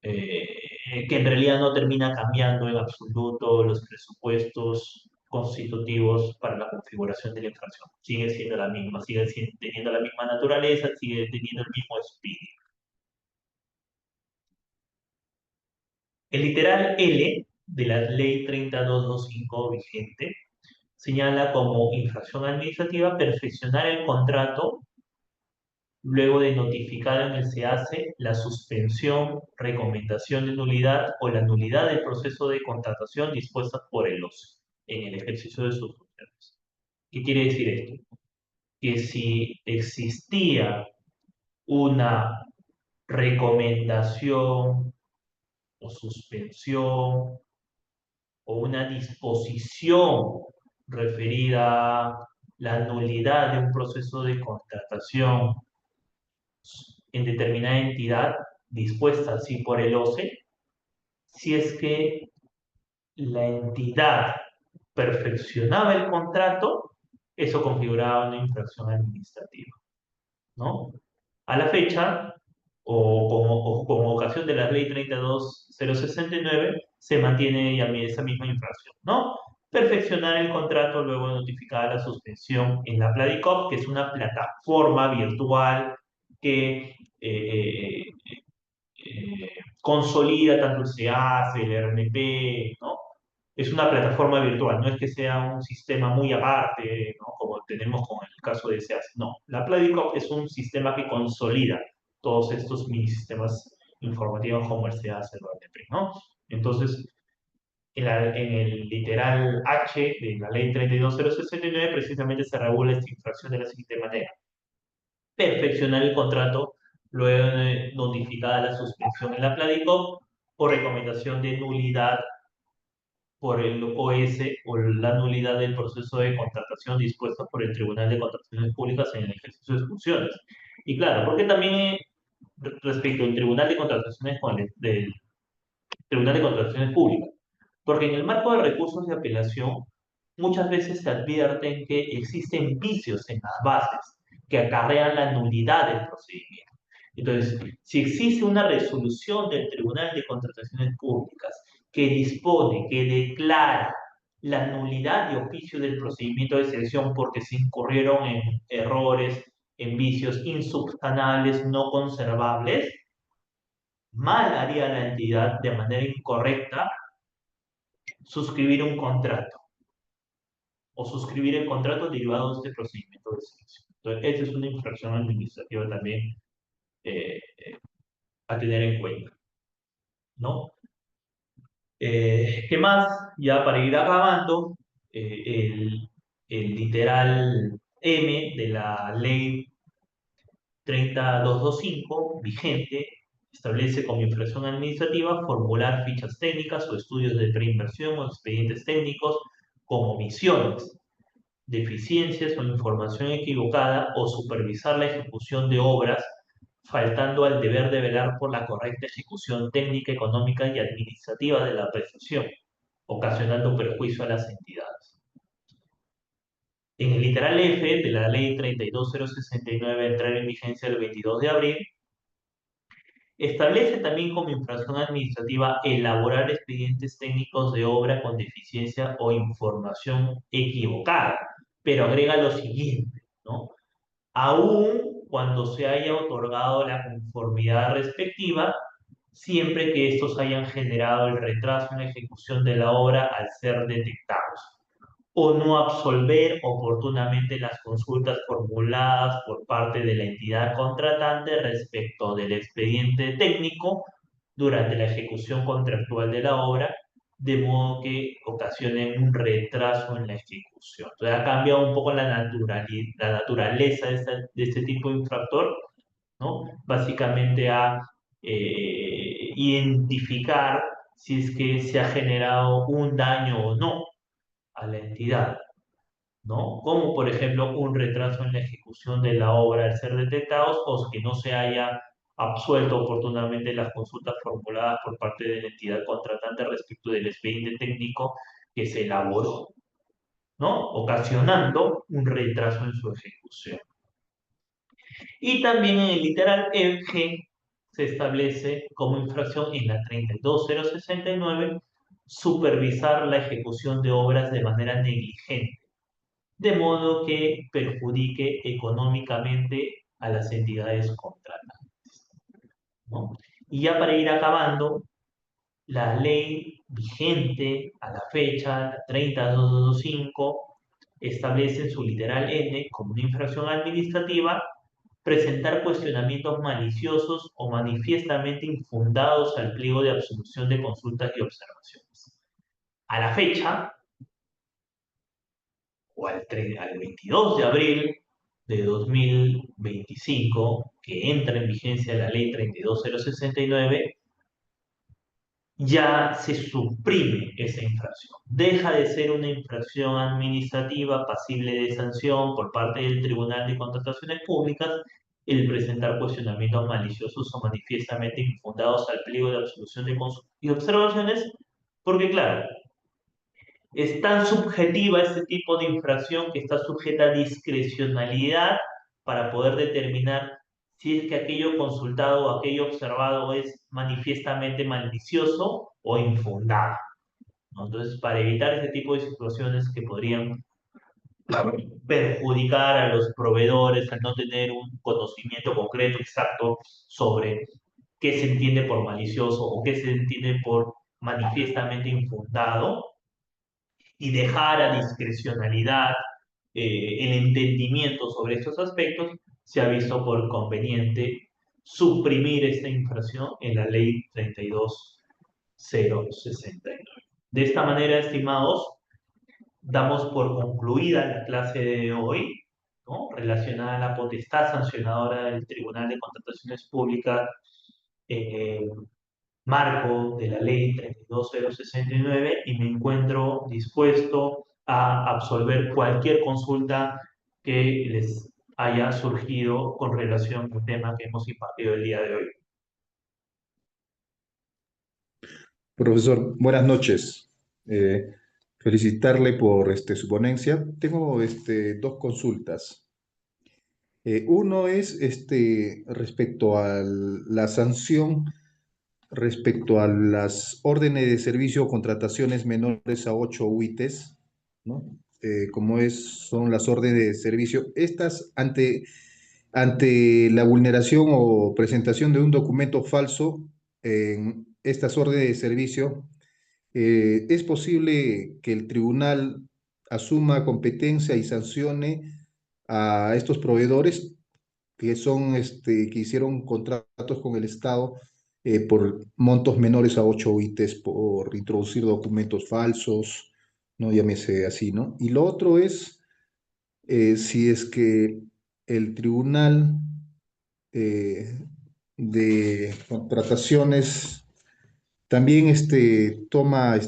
Que en realidad no termina cambiando en absoluto los presupuestos constitutivos para la configuración de la infracción. Sigue siendo la misma, sigue teniendo la misma naturaleza, sigue teniendo el mismo espíritu. El literal L de la ley 30225 vigente señala como infracción administrativa perfeccionar el contrato luego de notificar en el SEACE la suspensión, recomendación de nulidad o la nulidad del proceso de contratación dispuesta por el OCE en el ejercicio de sus funciones. ¿Qué quiere decir esto? Que si existía una recomendación o suspensión o una disposición referida a la nulidad de un proceso de contratación en determinada entidad dispuesta así por el OCE, si es que la entidad perfeccionaba el contrato, eso configuraba una infracción administrativa, ¿no? A la fecha, o como ocasión de la ley 32069, se mantiene ya esa misma infracción, ¿no? Perfeccionar el contrato luego de notificar la suspensión en la Pladicop, que es una plataforma virtual que consolida tanto el SEACE, el RNP, ¿no? Es una plataforma virtual, no es que sea un sistema muy aparte, ¿no? Como tenemos con el caso de SEACE. No, la Pladicop es un sistema que consolida todos estos mini sistemas informativos como el SEACE, el RNP, ¿no? Entonces, en el literal H de la ley 32069 precisamente se regula esta infracción de la siguiente manera: perfeccionar el contrato luego de notificada la suspensión en la Pladicop por recomendación de nulidad por el OS o la nulidad del proceso de contratación dispuesto por el Tribunal de Contrataciones Públicas en el ejercicio de sus funciones. Y claro, porque también respecto al Tribunal de Contrataciones del Tribunal de Contrataciones Públicas, porque en el marco de recursos de apelación muchas veces se advierten que existen vicios en las bases que acarrean la nulidad del procedimiento. Entonces, si existe una resolución del Tribunal de Contrataciones Públicas que dispone, que declara la nulidad de oficio del procedimiento de selección porque se incurrieron en errores, en vicios insubsanables, no conservables, mal haría la entidad de manera incorrecta suscribir un contrato o suscribir el contrato derivado de este procedimiento de selección. Entonces, esa es una infracción administrativa también eh, a tener en cuenta, ¿no? ¿Qué más? Ya para ir acabando, el literal M de la ley 30225 vigente establece como infracción administrativa formular fichas técnicas o estudios de preinversión o expedientes técnicos con omisiones, deficiencias o información equivocada o supervisar la ejecución de obras faltando al deber de velar por la correcta ejecución técnica, económica y administrativa de la prestación, ocasionando perjuicio a las entidades. En el literal F de la ley 32069, entrar en vigencia el 22 de abril, establece también como infracción administrativa elaborar expedientes técnicos de obra con deficiencia o información equivocada, pero agrega lo siguiente, ¿no? Aún cuando se haya otorgado la conformidad respectiva, siempre que estos hayan generado el retraso en la ejecución de la obra al ser detectados, o no absolver oportunamente las consultas formuladas por parte de la entidad contratante respecto del expediente técnico durante la ejecución contractual de la obra, de modo que ocasionen un retraso en la ejecución. Entonces ha cambiado un poco la naturaleza de este tipo de infractor, ¿no? Básicamente a identificar si es que se ha generado un daño o no a la entidad, ¿no? Como por ejemplo un retraso en la ejecución de la obra al ser detectados o que no se haya absuelto oportunamente las consultas formuladas por parte de la entidad contratante respecto del expediente técnico que se elaboró, ¿no? Ocasionando un retraso en su ejecución. Y también en el literal G se establece como infracción en la 32069 supervisar la ejecución de obras de manera negligente, de modo que perjudique económicamente a las entidades contratantes, ¿no? Y ya para ir acabando, la ley vigente a la fecha, la 30225, establece en su literal N como una infracción administrativa presentar cuestionamientos maliciosos o manifiestamente infundados al pliego de absolución de consultas y observaciones. A la fecha, o al 22 de abril de 2025, que entra en vigencia la ley 32069, ya se suprime esa infracción. Deja de ser una infracción administrativa pasible de sanción por parte del Tribunal de Contrataciones Públicas el presentar cuestionamientos maliciosos o manifiestamente infundados al pliego de absolución de consultas y observaciones, porque claro, es tan subjetiva este tipo de infracción que está sujeta a discrecionalidad para poder determinar si es que aquello consultado o aquello observado es manifiestamente malicioso o infundado, ¿no? Entonces, para evitar ese tipo de situaciones que podrían perjudicar a los proveedores al no tener un conocimiento concreto, exacto, sobre qué se entiende por malicioso o qué se entiende por manifiestamente infundado, y dejar a discrecionalidad el entendimiento sobre estos aspectos, se ha visto por conveniente suprimir esta infracción en la ley 32069. De esta manera, estimados, damos por concluida la clase de hoy, ¿no? Relacionada a la potestad sancionadora del Tribunal de Contrataciones Públicas marco de la ley 32069 y me encuentro dispuesto a absolver cualquier consulta que les haya surgido con relación al tema que hemos impartido el día de hoy. Profesor, buenas noches. Felicitarle por su ponencia. Tengo dos consultas. Uno es respecto a la sanción respecto a las órdenes de servicio o contrataciones menores a 8 UITs, ¿no? Son las órdenes de servicio, estas ante la vulneración o presentación de un documento falso en estas órdenes de servicio, es posible que el tribunal asuma competencia y sancione a estos proveedores que hicieron contratos con el Estado por montos menores a 8 UITs por introducir documentos falsos, no llámese así, ¿no? Y lo otro es si es que el tribunal eh, de contrataciones también toma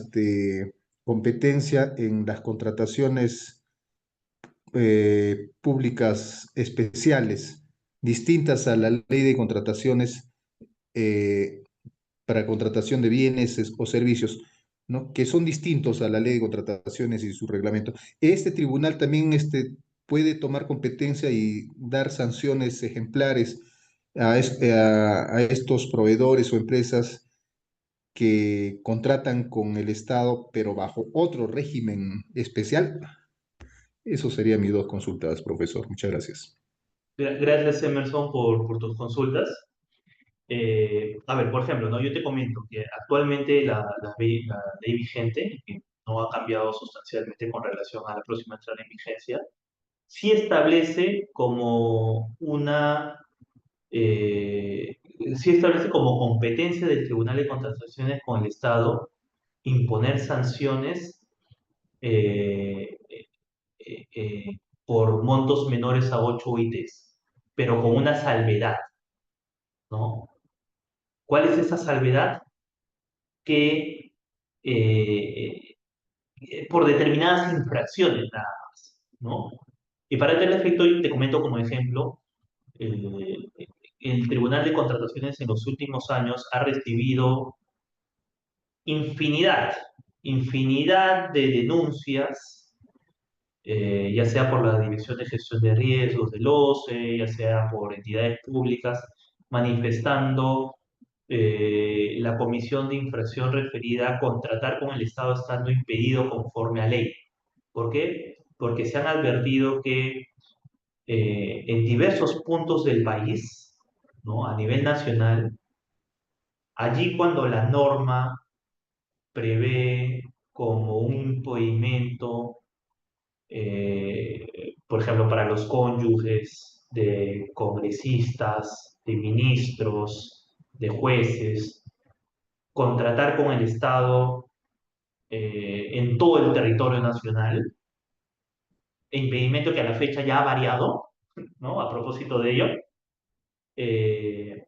competencia en las contrataciones públicas especiales, distintas a la ley de contrataciones eh, para contratación de bienes o servicios, ¿no? Que son distintos a la ley de contrataciones y su reglamento. Este tribunal también puede tomar competencia y dar sanciones ejemplares a estos proveedores o empresas que contratan con el Estado, pero bajo otro régimen especial. Eso serían mis dos consultas, profesor. Muchas gracias. Gracias, Emerson, por tus consultas. A ver, por ejemplo, ¿no? Yo te comento que actualmente la ley vigente, que no ha cambiado sustancialmente con relación a la próxima entrada en vigencia, sí establece eh, sí establece como competencia del Tribunal de Contrataciones con el Estado imponer sanciones eh, eh, eh, por montos menores a 8 UITs, pero con una salvedad, ¿no? ¿Cuál es esa salvedad? Que eh, por determinadas infracciones nada más, ¿no? Y para tal efecto, yo te comento como ejemplo, eh, el Tribunal de Contrataciones en los últimos años ha recibido infinidad, infinidad de denuncias, ya sea por la Dirección de Gestión de Riesgos del OCE, ya sea por entidades públicas, manifestando la comisión de infracción referida a contratar con el Estado estando impedido conforme a ley. ¿Por qué? Porque se han advertido que en diversos puntos del país, ¿no? A nivel nacional, allí cuando la norma prevé como un impedimento, por ejemplo, para los cónyuges de congresistas, de ministros, de jueces, contratar con el Estado en todo el territorio nacional, e impedimento que a la fecha ya ha variado, ¿no? A propósito de ello, eh,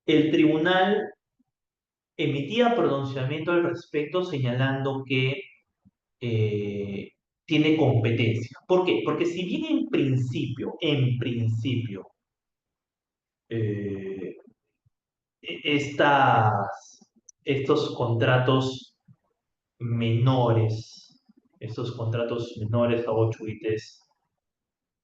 el tribunal emitía pronunciamiento al respecto señalando que eh, tiene competencia. ¿Por qué? Porque si bien en principio, eh, estos contratos menores, estos contratos menores a 8 ITs,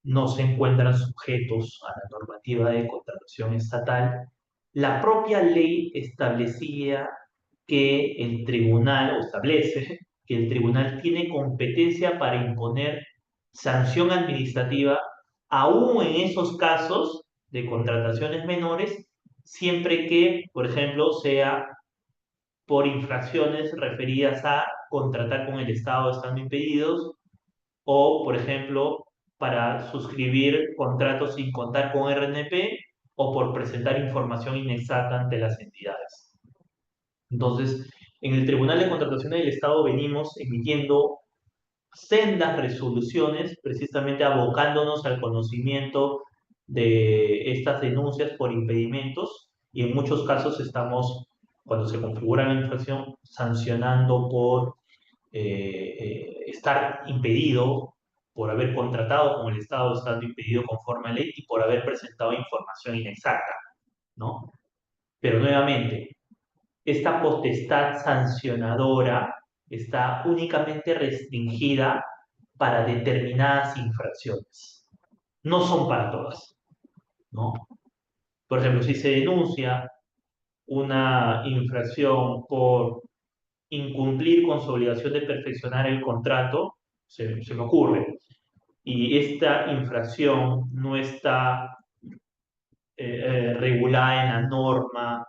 no se encuentran sujetos a la normativa de contratación estatal, la propia ley establecía que el tribunal, o establece que el tribunal tiene competencia para imponer sanción administrativa, aún en esos casos de contrataciones menores, siempre que, por ejemplo, sea por infracciones referidas a contratar con el Estado estando impedidos o, por ejemplo, para suscribir contratos sin contar con RNP o por presentar información inexacta ante las entidades. Entonces, en el Tribunal de Contratación del Estado venimos emitiendo sendas resoluciones, precisamente abocándonos al conocimiento de estas denuncias por impedimentos y en muchos casos estamos, cuando se configura la infracción, sancionando por estar impedido, por haber contratado con el Estado estando impedido conforme a ley y por haber presentado información inexacta, ¿no? Pero nuevamente, esta potestad sancionadora está únicamente restringida para determinadas infracciones. No son para todas, ¿no? Por ejemplo, si se denuncia una infracción por incumplir con su obligación de perfeccionar el contrato, se me ocurre, y esta infracción no está regulada en la norma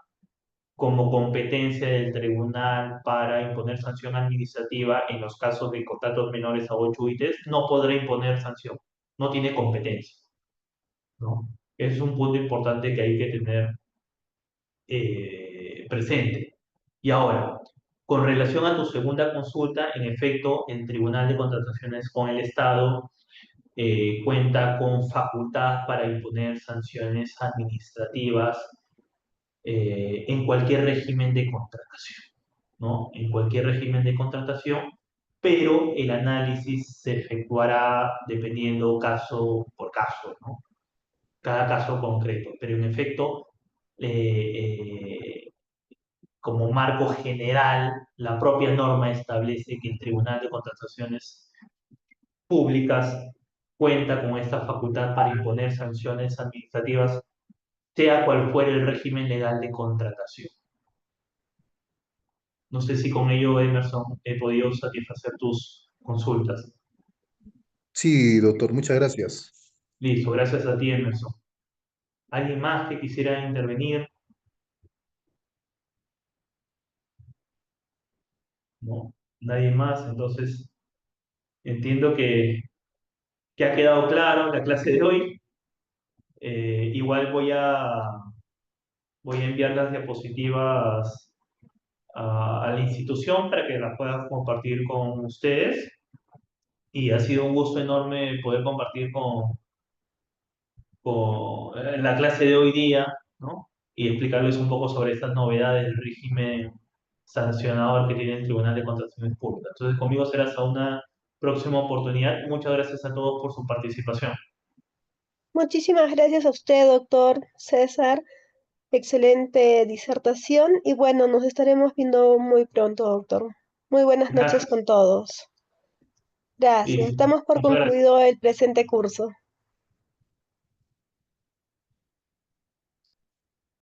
como competencia del tribunal para imponer sanción administrativa en los casos de contratos menores a 8 UITs, no podrá imponer sanción, no tiene competencia, ¿no? Ese es un punto importante que hay que tener presente. Y ahora, con relación a tu segunda consulta, en efecto, el Tribunal de Contrataciones con el Estado cuenta con facultad para imponer sanciones administrativas en cualquier régimen de contratación, ¿no? En cualquier régimen de contratación, pero el análisis se efectuará dependiendo caso por caso, ¿no? Cada caso concreto. Pero en efecto, como marco general, la propia norma establece que el Tribunal de Contrataciones Públicas cuenta con esta facultad para imponer sanciones administrativas, sea cual fuera el régimen legal de contratación. No sé si con ello, Emerson, he podido satisfacer tus consultas. Sí, doctor, muchas gracias. Listo, gracias a ti, Emerson. ¿Alguien más que quisiera intervenir? No, nadie más. Entonces, entiendo que ha quedado claro la clase de hoy. Igual voy a enviar las diapositivas a la institución para que las puedan compartir con ustedes. Y ha sido un gusto enorme poder compartir con la clase de hoy día, ¿no? Y explicarles un poco sobre estas novedades del régimen sancionador que tiene el Tribunal de Contrataciones Públicas. Entonces, conmigo será hasta una próxima oportunidad. Muchas gracias a todos por su participación. Muchísimas gracias a usted, doctor César. Excelente disertación y bueno, nos estaremos viendo muy pronto, doctor. Muy buenas noches Gracias. con todos. Gracias. Listo. Damos por Muchas gracias. concluido el presente curso.